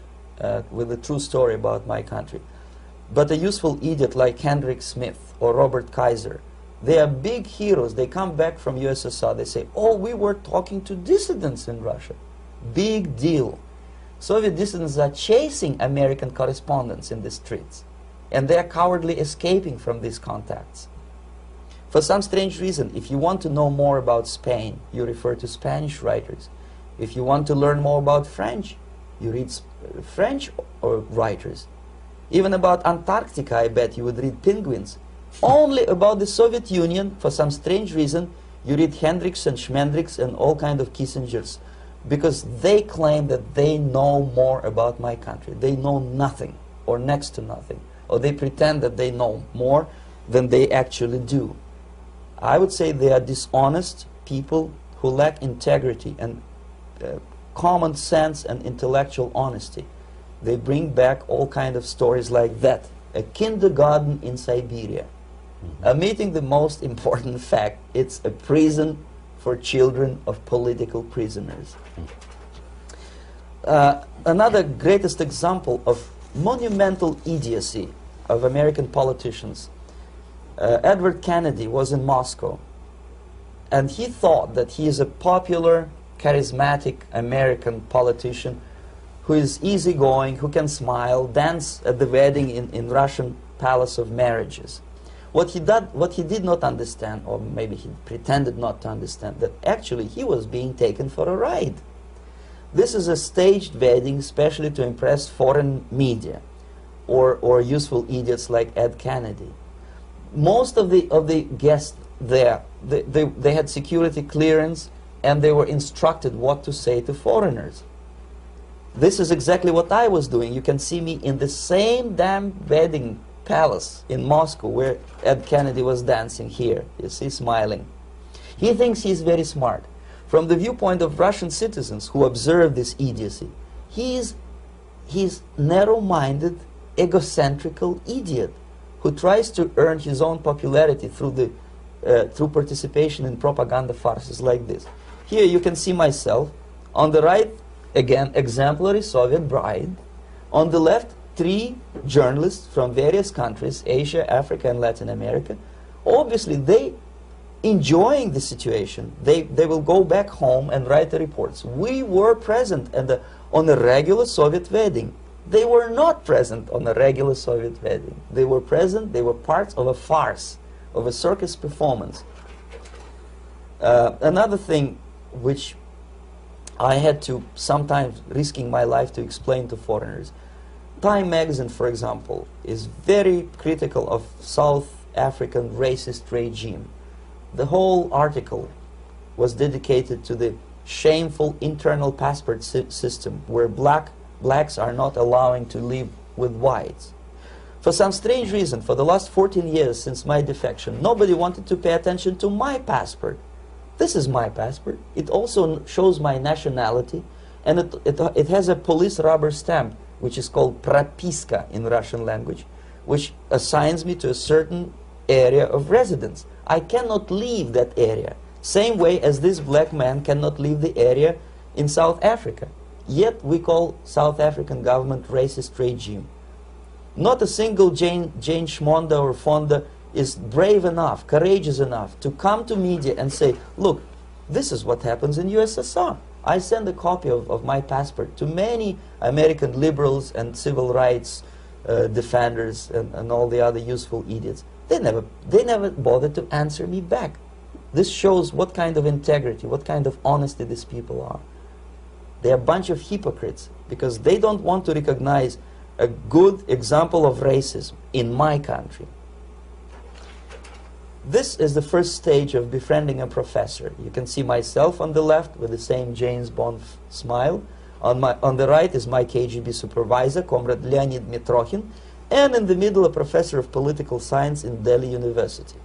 with a true story about my country. But a useful idiot like Hendrik Smith or Robert Kaiser, they are big heroes. They come back from USSR. They say, oh, we were talking to dissidents in Russia. Big deal. Soviet dissidents are chasing American correspondents in the streets, and they are cowardly escaping from these contacts. For some strange reason, if you want to know more about Spain, you refer to Spanish writers. If you want to learn more about French, you read French writers. Even about Antarctica, I bet you would read Penguins. Only about the Soviet Union, for some strange reason, you read Hendricks and Schmendricks and all kind of Kissingers, because they claim that they know more about my country. They know nothing, or next to nothing, or they pretend that they know more than they actually do. I would say they are dishonest people who lack integrity and common sense and intellectual honesty. They bring back all kind of stories like that. A kindergarten in Siberia. Omitting the most important fact, it's a prison for children of political prisoners. Another greatest example of monumental idiocy of American politicians. Edward Kennedy was in Moscow, and he thought that he is a popular, charismatic American politician who is easygoing, who can smile, dance at the wedding in Russian Palace of Marriages. What he did not understand, or maybe he pretended not to understand, that actually he was being taken for a ride. This is a staged wedding, especially to impress foreign media, or useful idiots like Ed Kennedy. Most of the guests there, they had security clearance, and they were instructed what to say to foreigners. This is exactly what I was doing. You can see me in the same damn wedding palace in Moscow where Ed Kennedy was dancing here. You see, smiling. He thinks he's very smart. From the viewpoint of Russian citizens who observe this idiocy, he's narrow-minded, egocentrical idiot who tries to earn his own popularity through participation in propaganda farces like this. Here you can see myself. On the right, again, exemplary Soviet bride. On the left, 3 journalists from various countries, Asia, Africa, and Latin America. Obviously, they enjoying the situation. They will go back home and write the reports. We were present on a regular Soviet wedding. They were not present on a regular Soviet wedding. They were present, they were parts of a farce, of a circus performance. Another thing which I had to, sometimes risking my life, to explain to foreigners. Time magazine, for example, is very critical of South African racist regime. The whole article was dedicated to the shameful internal passport system where blacks are not allowing to live with whites. For some strange reason, for the last 14 years since my defection, nobody wanted to pay attention to my passport. This is my passport. It also shows my nationality, and it has a police rubber stamp, which is called propiska in Russian language, which assigns me to a certain area of residence. I cannot leave that area, same way as this black man cannot leave the area in South Africa. Yet we call South African government racist regime. Not a single Jane Schmonda or Fonda is brave enough, courageous enough to come to media and say, look, this is what happens in USSR. I send a copy of my passport to many American liberals and civil rights defenders and all the other useful idiots. They never bothered to answer me back. This shows what kind of integrity, what kind of honesty these people are. They're a bunch of hypocrites because they don't want to recognize a good example of racism in my country. This is the first stage of befriending a professor. You can see myself on the left with the same James Bond smile. On the right is my KGB supervisor, Comrade Leonid Mitrokhin, and in the middle a professor of political science in Delhi University.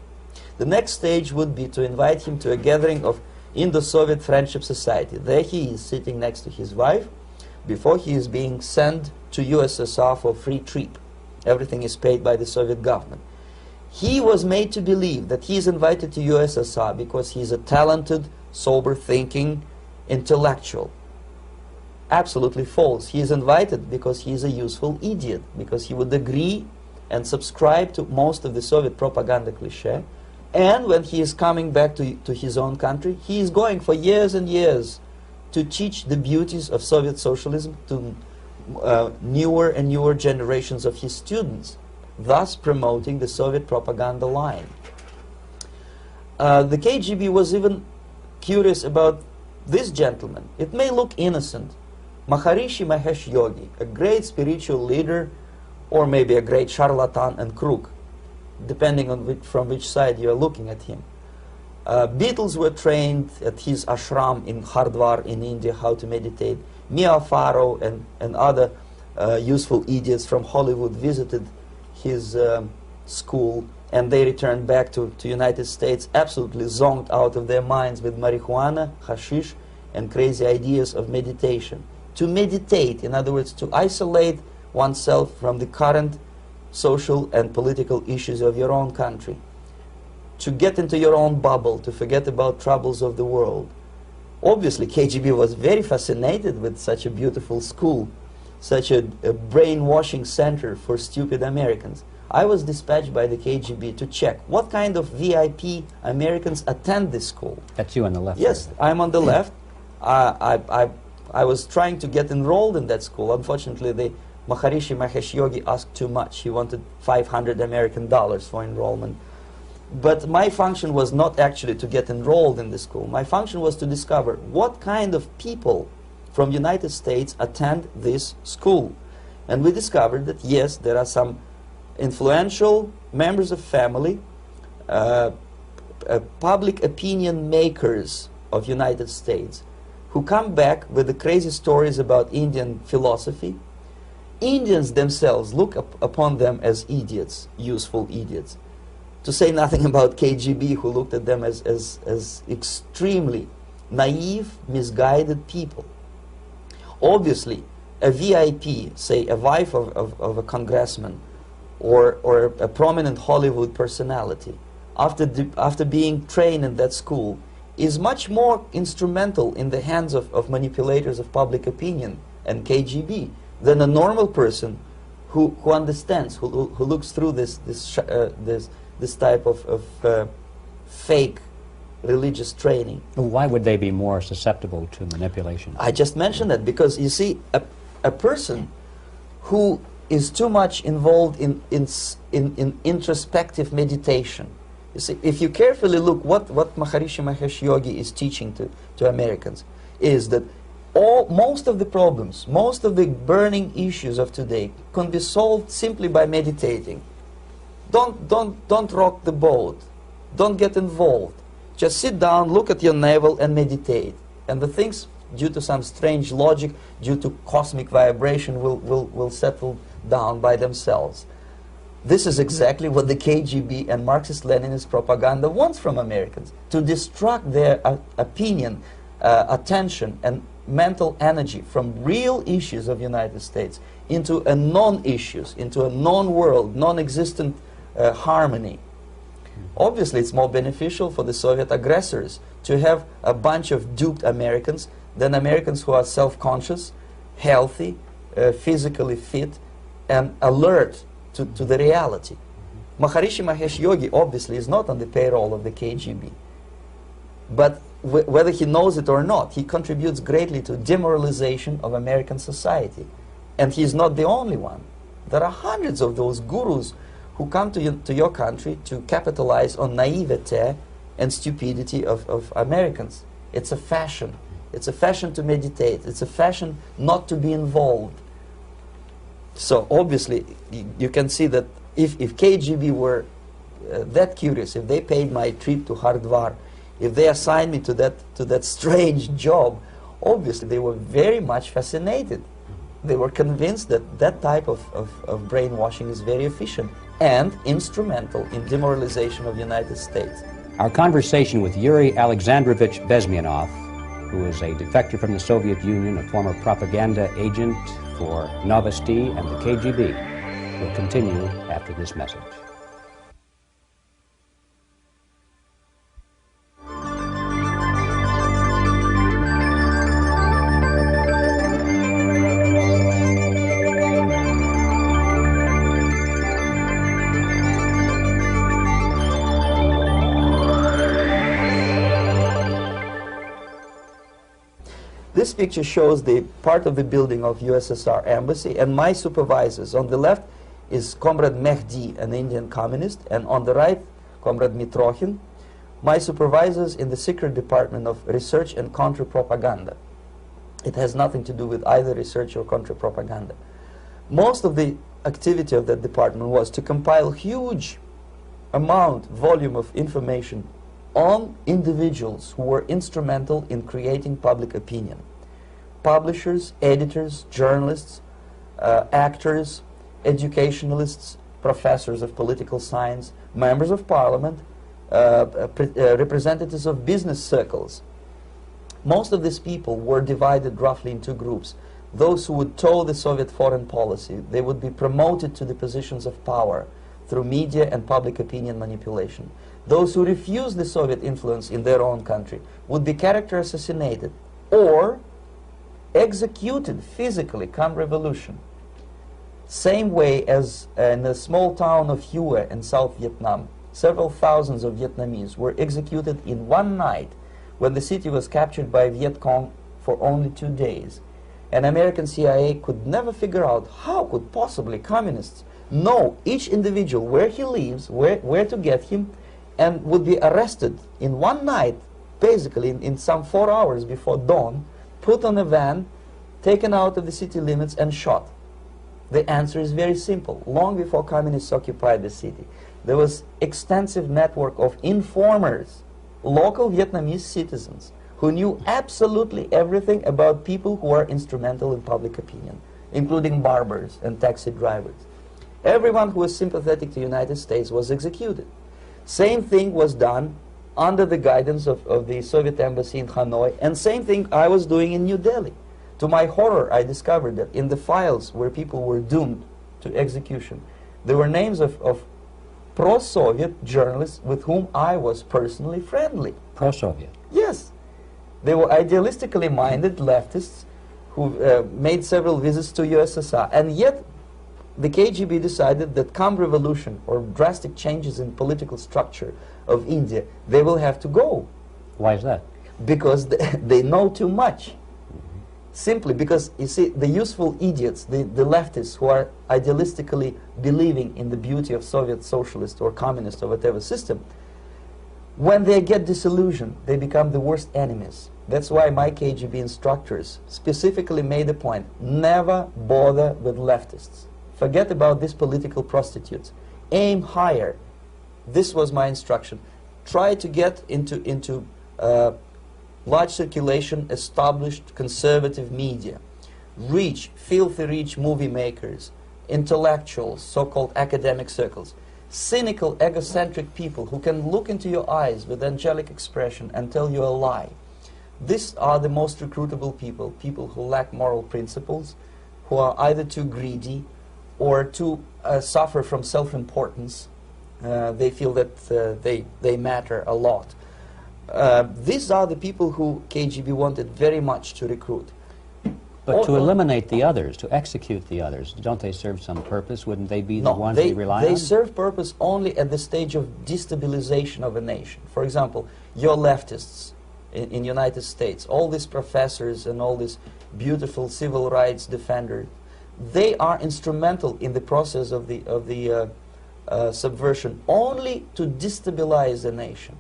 The next stage would be to invite him to a gathering of Indo-Soviet Friendship Society. There he is sitting next to his wife before he is being sent to USSR for free trip. Everything is paid by the Soviet government. He was made to believe that he is invited to USSR because he is a talented, sober-thinking intellectual. Absolutely false. He is invited because he is a useful idiot, because he would agree and subscribe to most of the Soviet propaganda cliché. And when he is coming back to his own country, he is going for years and years to teach the beauties of Soviet socialism to newer and newer generations of his students, thus promoting the Soviet propaganda line. the KGB was even curious about this gentleman. It may look innocent. Maharishi Mahesh Yogi, a great spiritual leader, or maybe a great charlatan and crook, depending on from which side you are looking at him. Beatles were trained at his ashram in Hardwar in India how to meditate. Mia Farrow and other useful idiots from Hollywood visited his school, and they returned back to United States absolutely zonked out of their minds with marijuana, hashish, and crazy ideas of meditation. To meditate, in other words, to isolate oneself from the current social and political issues of your own country, to get into your own bubble, to forget about troubles of the world. Obviously, KGB was very fascinated with such a beautiful school, such a brainwashing center for stupid Americans. I was dispatched by the KGB to check what kind of VIP Americans attend this school. That's you on the left. Yes, I'm on the left. I was trying to get enrolled in that school. Unfortunately, the Maharishi Mahesh Yogi asked too much. He wanted $500 American for enrollment. But my function was not actually to get enrolled in the school. My function was to discover what kind of people from United States attend this school. And we discovered that, yes, there are some influential members of family, public opinion makers of United States, who come back with the crazy stories about Indian philosophy. Indians themselves look upon them as idiots, useful idiots. To say nothing about KGB, who looked at them as extremely naive, misguided people. Obviously, a VIP, say a wife of a congressman, or a prominent Hollywood personality, after being trained in that school, is much more instrumental in the hands of manipulators of public opinion and KGB than a normal person who understands, who looks through this type of fake religious training. Why would they be more susceptible to manipulation? I just mentioned that because, you see, a person who is too much involved in introspective meditation. You see, if you carefully look what Maharishi Mahesh Yogi is teaching to Americans, is that most of the problems, most of the burning issues of today can be solved simply by meditating. Don't rock the boat. Don't get involved. Just sit down, look at your navel, and meditate. And the things, due to some strange logic, due to cosmic vibration, will settle down by themselves. This is exactly what the KGB and Marxist-Leninist propaganda wants from Americans, to distract their opinion, attention, and mental energy from real issues of the United States into a non-issues, into a non-world, non-existent harmony. Obviously, it's more beneficial for the Soviet aggressors to have a bunch of duped Americans than Americans who are self-conscious, healthy, physically fit, and alert to the reality. Maharishi Mahesh Yogi obviously is not on the payroll of the KGB. But whether he knows it or not, he contributes greatly to demoralization of American society. And he's not the only one. There are hundreds of those gurus who come to your country to capitalize on naivete and stupidity of Americans. It's a fashion. It's a fashion to meditate. It's a fashion not to be involved. So obviously, you can see that if KGB were that curious, if they paid my trip to Hardwar, if they assigned me to that strange job, obviously they were very much fascinated. They were convinced that that type of brainwashing is very efficient and instrumental in demoralization of the United States. Our conversation with Yuri Alexandrovich Bezmenov, who is a defector from the Soviet Union, a former propaganda agent for Novosti and the KGB, will continue after this message. This picture shows the part of the building of USSR embassy, and my supervisors. On the left is Comrade Mehdi, an Indian communist, and on the right, Comrade Mitrokhin, my supervisors in the secret department of research and counter-propaganda. It has nothing to do with either research or counter-propaganda. Most of the activity of that department was to compile huge volume of information on individuals who were instrumental in creating public opinion. Publishers, editors, journalists, actors, educationalists, professors of political science, members of parliament, representatives of business circles. Most of these people were divided roughly in two groups. Those who would toe the Soviet foreign policy, they would be promoted to the positions of power through media and public opinion manipulation. Those who refused the Soviet influence in their own country would be character assassinated or executed physically come revolution. Same way as in the small town of Hue in South Vietnam, several thousands of Vietnamese were executed in one night when the city was captured by Viet Cong for only 2 days. And American CIA could never figure out how could possibly communists know each individual, where he lives, where to get him, and would be arrested in one night, basically in some 4 hours before dawn, put on a van, taken out of the city limits and shot. The answer is very simple. Long before communists occupied the city, there was extensive network of informers, local Vietnamese citizens, who knew absolutely everything about people who are instrumental in public opinion, including barbers and taxi drivers. Everyone who was sympathetic to the United States was executed. Same thing was done under the guidance of the Soviet embassy in Hanoi, and same thing I was doing in New Delhi. To my horror, I discovered that in the files where people were doomed to execution, there were names of pro-Soviet journalists with whom I was personally friendly. Pro-Soviet? Yes. They were idealistically minded leftists who made several visits to USSR, and yet the KGB decided that come revolution or drastic changes in political structure of India, they will have to go. Why is that? Because they know too much. Simply because, you see, the useful idiots, the leftists who are idealistically believing in the beauty of Soviet socialist or communist or whatever system, when they get disillusioned, they become the worst enemies. That's why my KGB instructors specifically made a point, never bother with leftists. Forget about these political prostitutes. Aim higher. This was my instruction. Try to get into large circulation, established conservative media. Rich, filthy rich movie makers, intellectuals, so-called academic circles. Cynical, egocentric people who can look into your eyes with angelic expression and tell you a lie. These are the most recruitable people, people who lack moral principles, who are either too greedy or too suffer from self-importance. They feel that they matter a lot. These are the people who KGB wanted very much to recruit. But to eliminate the others, to execute the others, don't they serve some purpose? Wouldn't they be the ones they rely on? They serve purpose only at the stage of destabilization of a nation. For example, your leftists in United States, all these professors and all these beautiful civil rights defenders, they are instrumental in the process of the subversion only to destabilize the nation.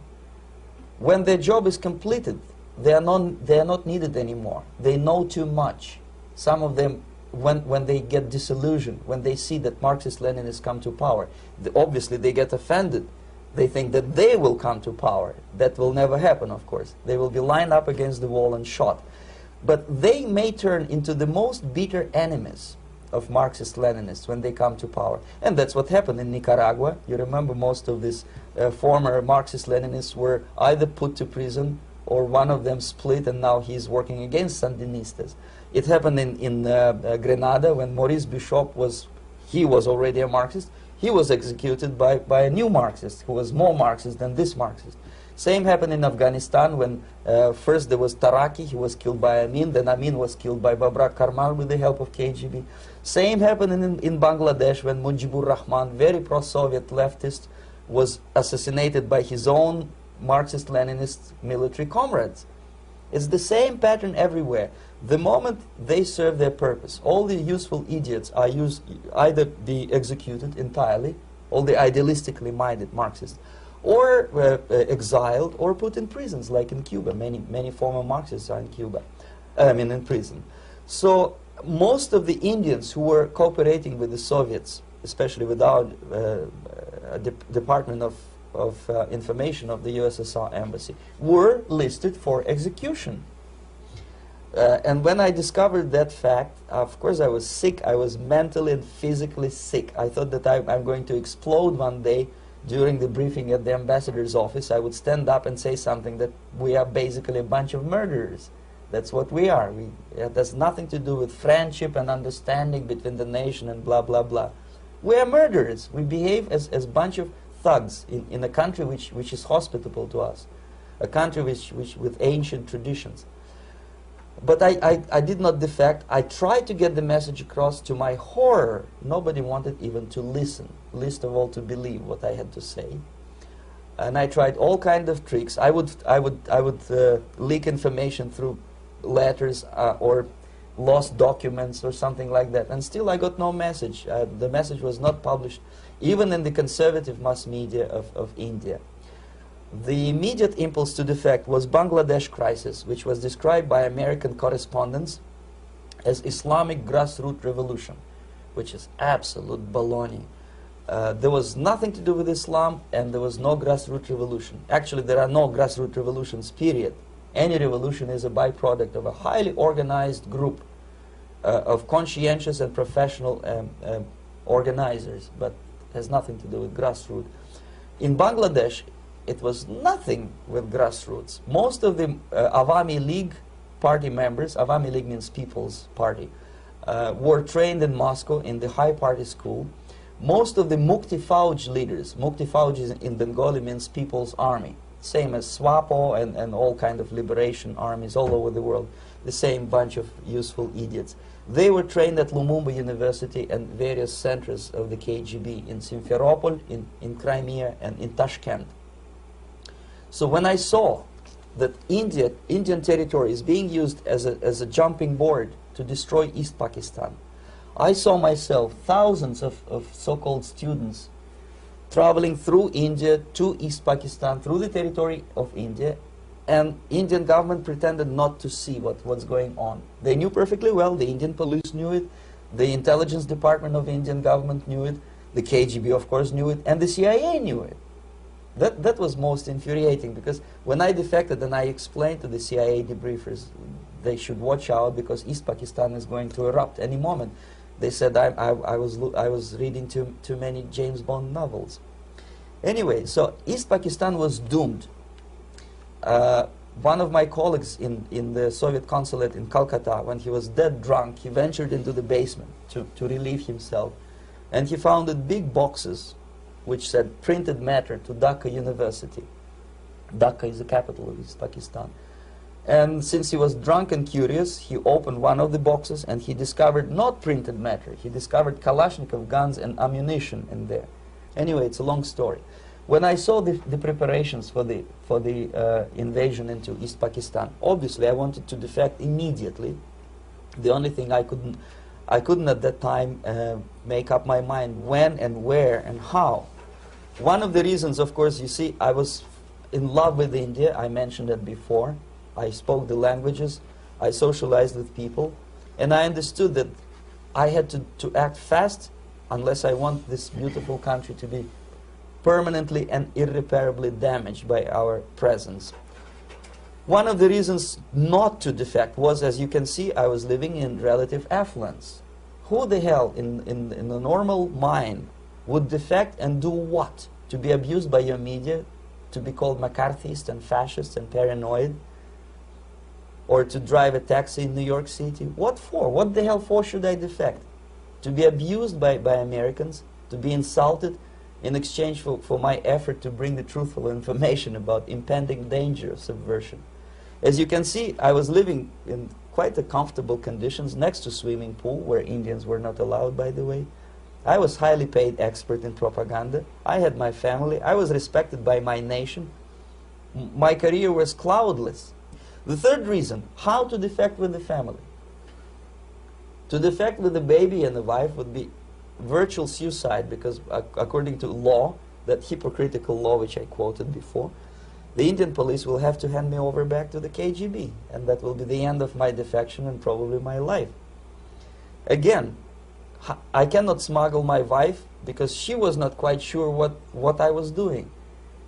When their job is completed, they are not needed anymore. They know too much. Some of them, when they get disillusioned, when they see that Marxist-Leninists come to power, obviously they get offended. They think that they will come to power. That will never happen, of course. They will be lined up against the wall and shot. But they may turn into the most bitter enemies of Marxist-Leninists when they come to power. And that's what happened in Nicaragua. You remember most of these former Marxist-Leninists were either put to prison or one of them split, and now he's working against Sandinistas. It happened in Grenada when Maurice Bishop was already a Marxist. He was executed by a new Marxist who was more Marxist than this Marxist. Same happened in Afghanistan when first there was Taraki, he was killed by Amin, then Amin was killed by Babrak Karmal with the help of KGB. Same happened in Bangladesh when Mujibur Rahman, very pro-Soviet leftist, was assassinated by his own Marxist-Leninist military comrades. It's the same pattern everywhere. The moment they serve their purpose, all the useful idiots are either be executed entirely, all the idealistically minded Marxists, or exiled, or put in prisons, like in Cuba. Many former Marxists are in Cuba, in prison. So most of the Indians who were cooperating with the Soviets, especially with our Department of Information of the USSR Embassy, were listed for execution. And when I discovered that fact, of course I was sick. I was mentally and physically sick. I thought that I'm going to explode one day during the briefing at the ambassador's office. I would stand up and say something that we are basically a bunch of murderers. That's what we are. It has nothing to do with friendship and understanding between the nation and blah, blah, blah. We are murderers. We behave as a bunch of thugs in a country which is hospitable to us, a country which with ancient traditions. But I did not defect. I tried to get the message across. To my horror, nobody wanted even to listen, least of all to believe what I had to say. And I tried all kinds of tricks. I would leak information through letters or lost documents or something like that. And still I got no message. The message was not published, even in the conservative mass media of India. The immediate impulse to defect was Bangladesh crisis, which was described by American correspondents as Islamic grassroots revolution, which is absolute baloney. There was nothing to do with Islam, and there was no grassroots revolution. Actually, there are no grassroots revolutions, period. Any revolution is a byproduct of a highly organized group of conscientious and professional organizers, but has nothing to do with grassroots. In Bangladesh, it was nothing with grassroots. Most of the Awami League party members, Awami League means People's Party, were trained in Moscow in the High Party School. Most of the Mukti Fauj leaders, Mukti Fauj in Bengali means People's Army, same as SWAPO and all kind of liberation armies all over the world, the same bunch of useful idiots. They were trained at Lumumba University and various centers of the KGB in Simferopol, in Crimea, and in Tashkent. So when I saw that Indian territory is being used as a jumping board to destroy East Pakistan, I saw myself thousands of so-called students traveling through India to East Pakistan, through the territory of India, and Indian government pretended not to see what's going on. They knew perfectly well, the Indian police knew it, the intelligence department of the Indian government knew it, the KGB of course knew it, and the CIA knew it. That was most infuriating, because when I defected and I explained to the CIA debriefers they should watch out because East Pakistan is going to erupt any moment, they said I was reading too many James Bond novels. Anyway, so East Pakistan was doomed. One of my colleagues in the Soviet consulate in Calcutta, when he was dead drunk, he ventured into the basement to relieve himself, and he found big boxes which said printed matter to Dhaka University. Dhaka is the capital of East Pakistan. And since he was drunk and curious, he opened one of the boxes and he discovered not printed matter. He discovered Kalashnikov guns and ammunition in there. Anyway, it's a long story. When I saw the preparations for the invasion into East Pakistan, obviously I wanted to defect immediately. The only thing I couldn't at that time make up my mind when and where and how. One of the reasons, of course, you see, I was in love with India. I mentioned it before. I spoke the languages. I socialized with people. And I understood that I had to act fast unless I want this beautiful country to be permanently and irreparably damaged by our presence. One of the reasons not to defect was, as you can see, I was living in relative affluence. Who the hell in a normal mind would defect and do what? To be abused by your media, to be called McCarthyist and fascist and paranoid, or to drive a taxi in New York City? What for? What the hell for should I defect? To be abused by Americans, to be insulted in exchange for my effort to bring the truthful information about impending danger of subversion. As you can see, I was living in quite a comfortable conditions next to swimming pool, where Indians were not allowed, by the way. I was highly paid expert in propaganda. I had my family. I was respected by my nation. My career was cloudless. The third reason, how to defect with the family. To defect with the baby and the wife would be virtual suicide, because according to law, that hypocritical law which I quoted before, the Indian police will have to hand me over back to the KGB, and that will be the end of my defection and probably my life. Again, I cannot smuggle my wife because she was not quite sure what I was doing.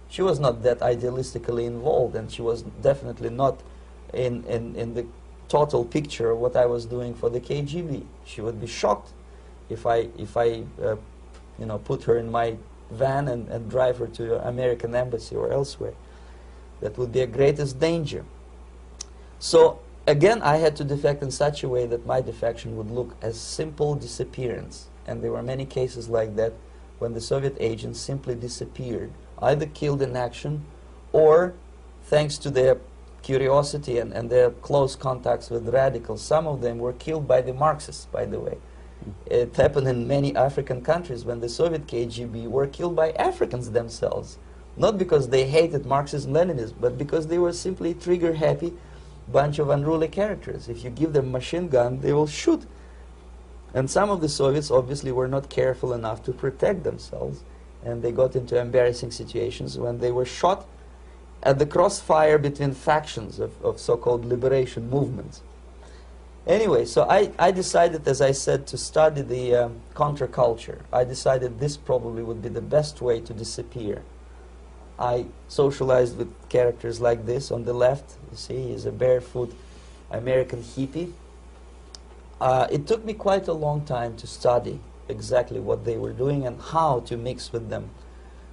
She was not that idealistically involved, and she was definitely not in the total picture of what I was doing for the KGB. She would be shocked if I you know, put her in my van and drive her to the American embassy or elsewhere. That would be a greatest danger. So again, I had to defect in such a way that my defection would look as simple disappearance. And there were many cases like that when the Soviet agents simply disappeared, either killed in action or, thanks to their curiosity and their close contacts with radicals, some of them were killed by the Marxists, by the way. It happened in many African countries when the Soviet KGB were killed by Africans themselves. Not because they hated Marxism-Leninism, but because they were simply trigger-happy bunch of unruly characters. If you give them a machine gun, they will shoot. And some of the Soviets obviously were not careful enough to protect themselves, and they got into embarrassing situations when they were shot at the crossfire between factions of so-called liberation movements. Anyway, so I decided, as I said, to study the counterculture. I decided this probably would be the best way to disappear. I socialized with characters like this. On the left, you see, he's a barefoot American hippie. It took me quite a long time to study exactly what they were doing and how to mix with them.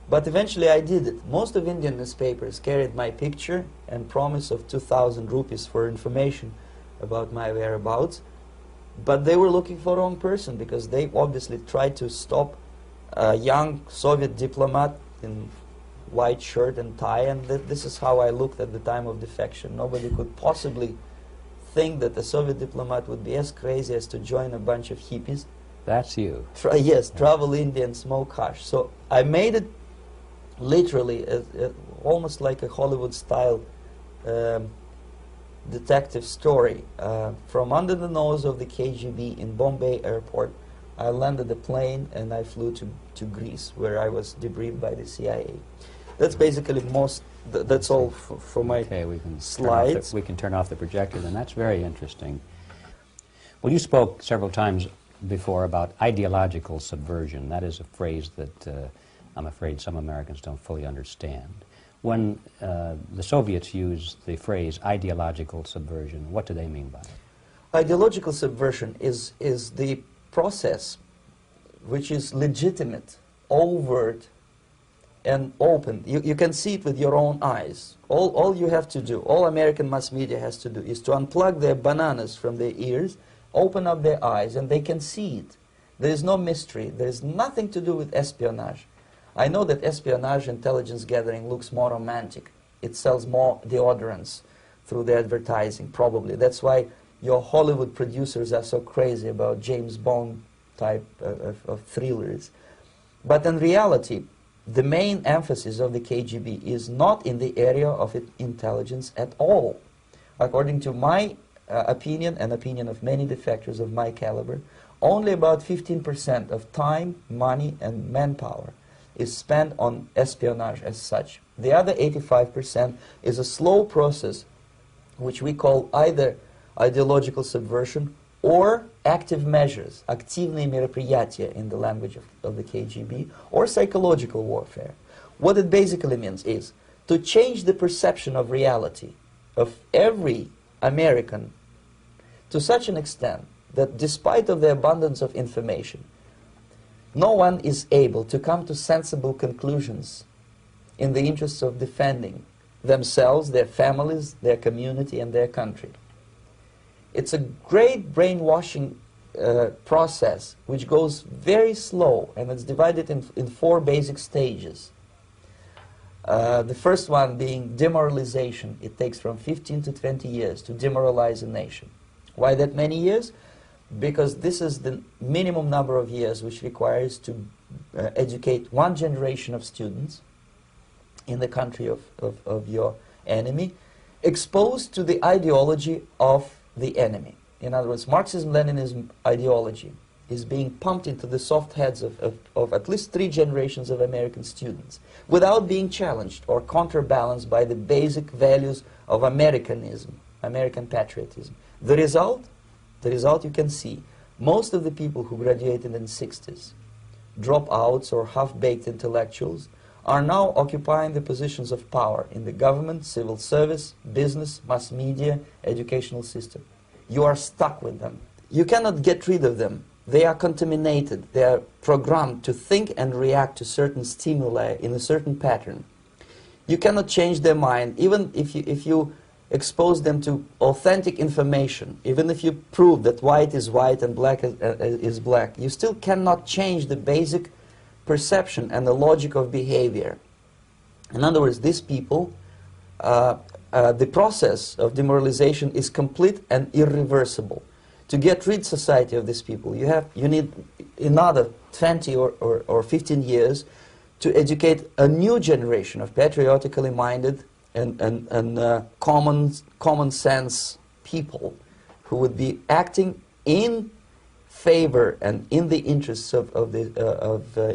But eventually I did it. Most of Indian newspapers carried my picture and promise of 2,000 rupees for information about my whereabouts. But they were looking for the wrong person, because they obviously tried to stop a young Soviet diplomat in white shirt and tie, and this is how I looked at the time of defection. Nobody could possibly think that a Soviet diplomat would be as crazy as to join a bunch of hippies. That's you. Yes, travel India and smoke hash. So I made it literally almost like a Hollywood-style detective story. From under the nose of the KGB in Bombay airport, I landed the plane and I flew to Greece, where I was debriefed by the CIA. That's basically that's all for my slides. We can turn off the projector, and that's very interesting. Well, you spoke several times before about ideological subversion. That is a phrase that I'm afraid some Americans don't fully understand. When the Soviets use the phrase ideological subversion, what do they mean by it? Ideological subversion is the process which is legitimate, overt, and open. You can see it with your own eyes. All you have to do, all American mass media has to do, is to unplug their bananas from their ears, open up their eyes, and they can see it. There is no mystery. There is nothing to do with espionage. I know that espionage intelligence gathering looks more romantic. It sells more deodorants through the advertising, probably. That's why your Hollywood producers are so crazy about James Bond type of thrillers. But in reality, the main emphasis of the KGB is not in the area of intelligence at all. According to my opinion and opinion of many defectors of my caliber, only about 15% of time, money, and manpower is spent on espionage as such. The other 85% is a slow process which we call either ideological subversion or active measures, активные мероприятия in the language of the KGB, or psychological warfare. What it basically means is to change the perception of reality of every American to such an extent that despite of the abundance of information, no one is able to come to sensible conclusions in the interests of defending themselves, their families, their community, and their country. It's a great brainwashing process which goes very slow, and it's divided in 4 basic stages. The first one being demoralization. It takes from 15 to 20 years to demoralize a nation. Why that many years? Because this is the minimum number of years which requires to educate 1 generation of students in the country of your enemy, exposed to the ideology of the enemy. In other words, Marxism-Leninism ideology is being pumped into the soft heads of at least 3 generations of American students without being challenged or counterbalanced by the basic values of Americanism, American patriotism. The result you can see. Most of the people who graduated in the 60s, dropouts or half-baked intellectuals, are now occupying the positions of power in the government, civil service, business, mass media, educational system. You are stuck with them. You cannot get rid of them. They are contaminated. They are programmed to think and react to certain stimuli in a certain pattern. You cannot change their mind, even if you expose them to authentic information, even if you prove that white is white and black is black. You still cannot change the basic perception and the logic of behavior. In other words, these people, the process of demoralization is complete and irreversible. To get rid society of these people, you need another 20 or 15 years to educate a new generation of patriotically minded and common sense people who would be acting in favor and in the interests of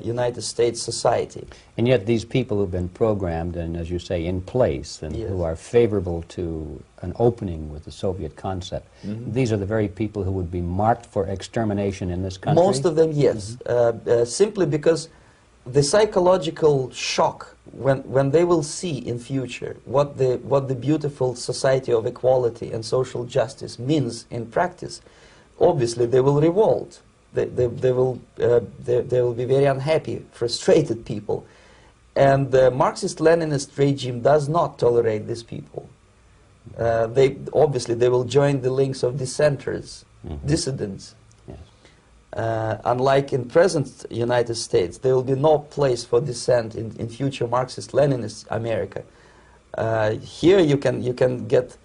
United States society. And yet these people who've been programmed and, as you say, in place and Yes. who are favorable to an opening with the Soviet concept, these are the very people who would be marked for extermination in this country? Most of them, yes. Simply because the psychological shock when they will see in future what the beautiful society of equality and social justice means in practice, obviously they will revolt. They will be very unhappy, frustrated people. And the Marxist-Leninist regime does not tolerate these people. Obviously they will join the links of dissenters, dissidents. Yes. Unlike in present United States, there will be no place for dissent in future Marxist-Leninist America. Here you can get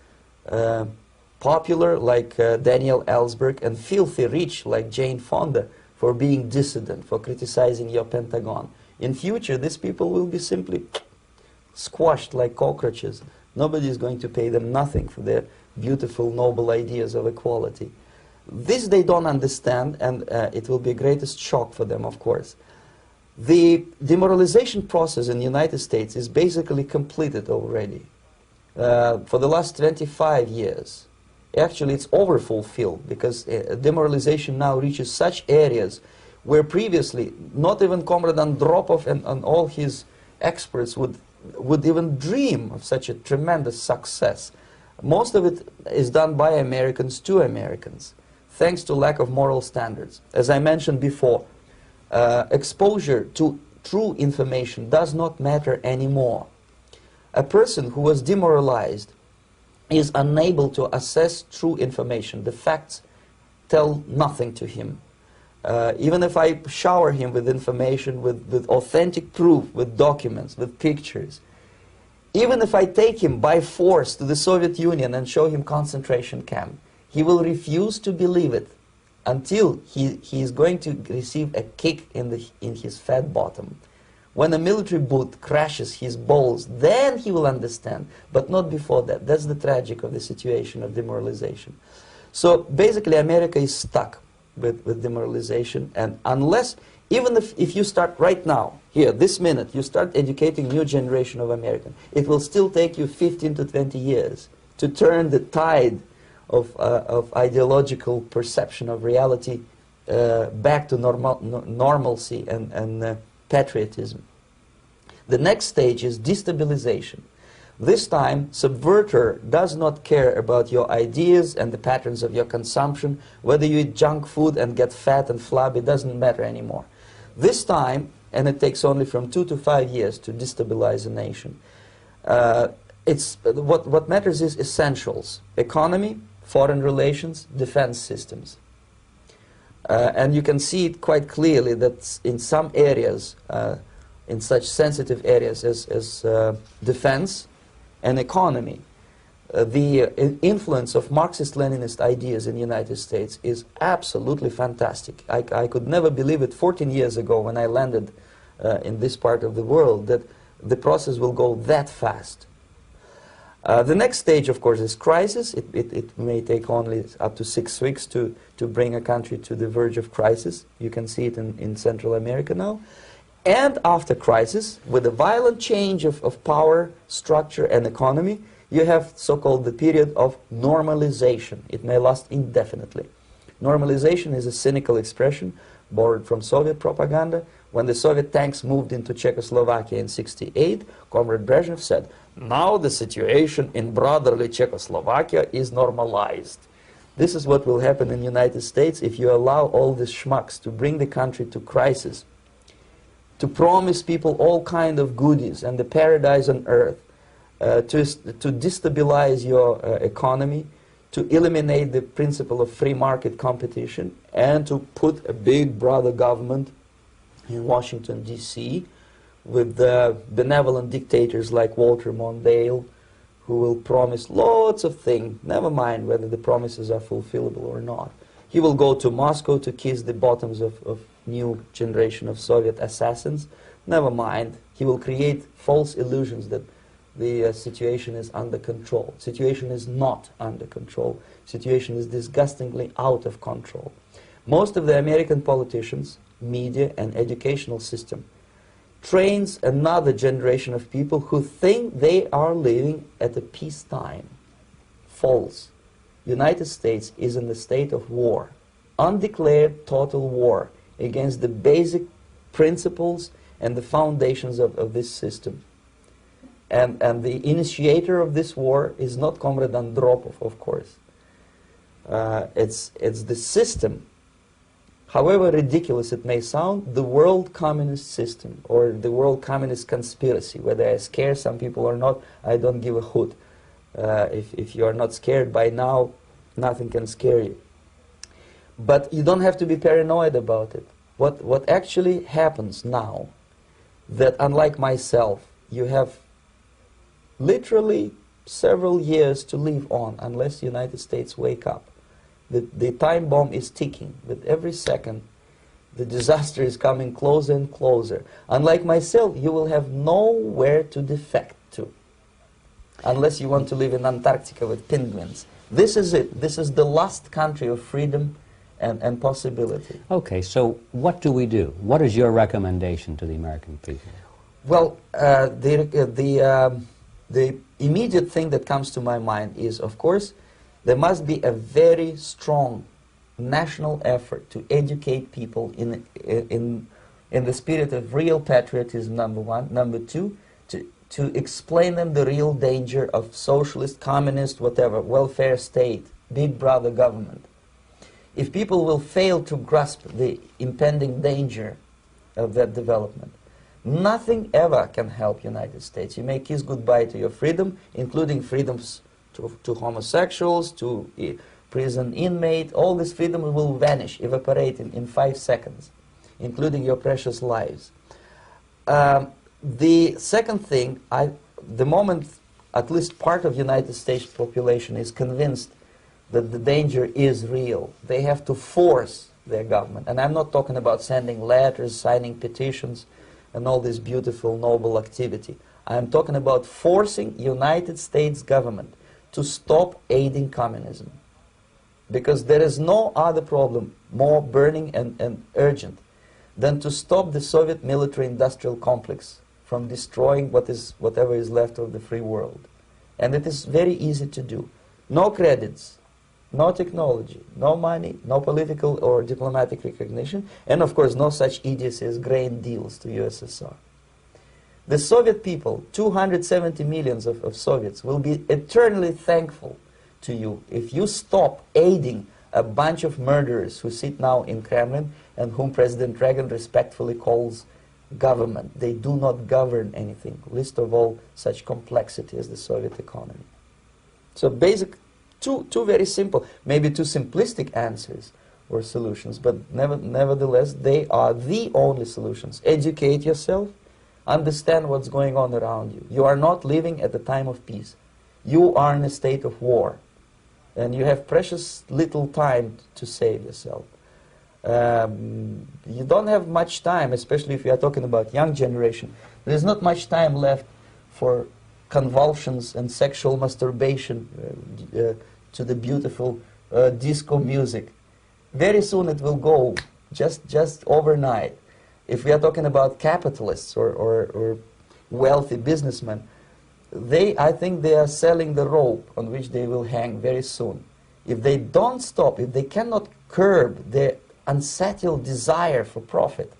popular like Daniel Ellsberg and filthy rich like Jane Fonda for being dissident, for criticizing your Pentagon. In future, these people will be simply squashed like cockroaches. Nobody is going to pay them nothing for their beautiful, noble ideas of equality. This they don't understand, and it will be a greatest shock for them, of course. The demoralization process in the United States is basically completed already. For the last 25 years. Actually, it's overfulfilled because demoralization now reaches such areas where previously not even Comrade Andropov and all his experts would even dream of such a tremendous success. Most of it is done by Americans to Americans, thanks to lack of moral standards. As I mentioned before, exposure to true information does not matter anymore. A person who was demoralized is unable to assess true information. The facts tell nothing to him. Even if I shower him with information, with authentic proof, with documents, with pictures, even if I take him by force to the Soviet Union and show him concentration camp, he will refuse to believe it until he is going to receive a kick in his fat bottom. When a military boot crashes his balls, then he will understand, but not before that. That's the tragic of the situation of demoralization. So basically America is stuck with demoralization, and unless, even if you start right now, here, this minute, you start educating new generation of Americans, it will still take you 15 to 20 years to turn the tide of ideological perception of reality back to normalcy and patriotism. The next stage is destabilization. This time, subverter does not care about your ideas and the patterns of your consumption. Whether you eat junk food and get fat and flabby, doesn't matter anymore. This time, and it takes only from 2 to 5 years to destabilize a nation, what matters is essentials: economy, foreign relations, defense systems. And you can see it quite clearly that in some areas, in such sensitive areas as defense and economy, the influence of Marxist-Leninist ideas in the United States is absolutely fantastic. I could never believe it 14 years ago when I landed in this part of the world that the process will go that fast. The next stage, of course, is crisis. It may take only up to 6 weeks to bring a country to the verge of crisis. You can see it in Central America now. And after crisis, with a violent change of power, structure, and economy, you have so-called the period of normalization. It may last indefinitely. Normalization is a cynical expression borrowed from Soviet propaganda. When the Soviet tanks moved into Czechoslovakia in '68, Comrade Brezhnev said, "Now the situation in brotherly Czechoslovakia is normalized." This is what will happen in the United States if you allow all these schmucks to bring the country to crisis, to promise people all kind of goodies and the paradise on earth, to destabilize your economy, to eliminate the principle of free market competition, and to put a big brother government in Washington, D.C., with benevolent dictators like Walter Mondale, who will promise lots of things, never mind whether the promises are fulfillable or not. He will go to Moscow to kiss the bottoms of new generation of Soviet assassins, never mind. He will create false illusions that the situation is under control. Situation is not under control. Situation is disgustingly out of control. Most of the American politicians, media, and educational system trains another generation of people who think they are living at a peacetime. False. United States is in the state of war, undeclared total war against the basic principles and the foundations of this system. And the initiator of this war is not Comrade Andropov, of course. It's the system. However ridiculous it may sound, the world communist system or the world communist conspiracy, whether I scare some people or not, I don't give a hoot. If you are not scared by now, nothing can scare you. But you don't have to be paranoid about it. What actually happens now, that unlike myself, you have literally several years to live on unless the United States wake up. The time bomb is ticking. With every second, the disaster is coming closer and closer. Unlike myself, you will have nowhere to defect to, unless you want to live in Antarctica with penguins. This is it. This is the last country of freedom and possibility. Okay, so what do we do? What is your recommendation to the American people? Well, the immediate thing that comes to my mind is, of course, there must be a very strong national effort to educate people in the spirit of real patriotism, number one. Number two, to explain them the real danger of socialist, communist, whatever, welfare state, big brother government. If people will fail to grasp the impending danger of that development, nothing ever can help United States. You may kiss goodbye to your freedom, including freedoms to homosexuals, to prison inmate. All this freedom will vanish, evaporate in 5 seconds, including your precious lives. The second thing, the moment at least part of United States population is convinced that the danger is real, they have to force their government. And I'm not talking about sending letters, signing petitions, and all this beautiful, noble activity. I'm talking about forcing United States government to stop aiding communism. Because there is no other problem more burning and urgent than to stop the Soviet military-industrial complex from destroying whatever is left of the free world. And it is very easy to do. No credits, no technology, no money, no political or diplomatic recognition, and of course no such idiocy as grain deals to USSR. The Soviet people, 270 million of Soviets, will be eternally thankful to you if you stop aiding a bunch of murderers who sit now in Kremlin and whom President Reagan respectfully calls government. They do not govern anything, least of all such complexity as the Soviet economy. So basic, two very simple, maybe too simplistic answers or solutions, but nevertheless they are the only solutions. Educate yourself, understand what's going on around you. You are not living at the time of peace. You are in a state of war, and you have precious little time to save yourself. You don't have much time, especially if you are talking about young generation. There is not much time left for convulsions and sexual masturbation to the beautiful disco music. Very soon it will go, just overnight. If we are talking about capitalists or wealthy businessmen, I think they are selling the rope on which they will hang very soon. If they don't stop, if they cannot curb their unsettled desire for profit,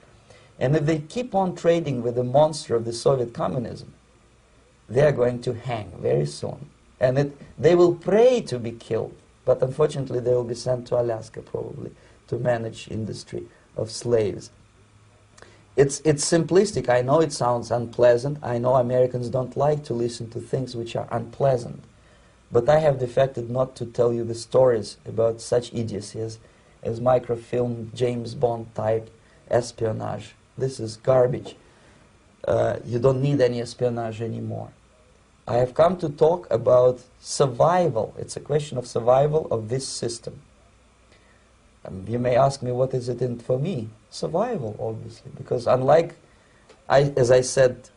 and if they keep on trading with the monster of the Soviet communism, they are going to hang very soon. And they will pray to be killed, but unfortunately they will be sent to Alaska probably to manage industry of slaves. It's simplistic. I know it sounds unpleasant. I know Americans don't like to listen to things which are unpleasant. But I have defected not to tell you the stories about such idiocy as microfilm, James Bond type espionage. This is garbage. You don't need any espionage anymore. I have come to talk about survival. It's a question of survival of this system. You may ask me, what is it in for me? Survival, obviously, because unlike, as I said,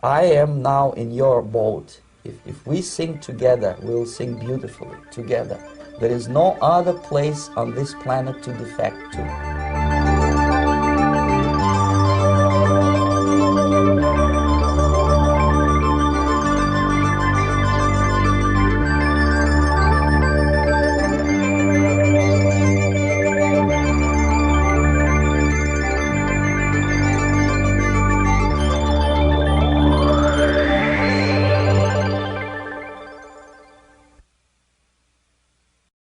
I am now in your boat. If we sing together, we'll sing beautifully together. There is no other place on this planet to defect to.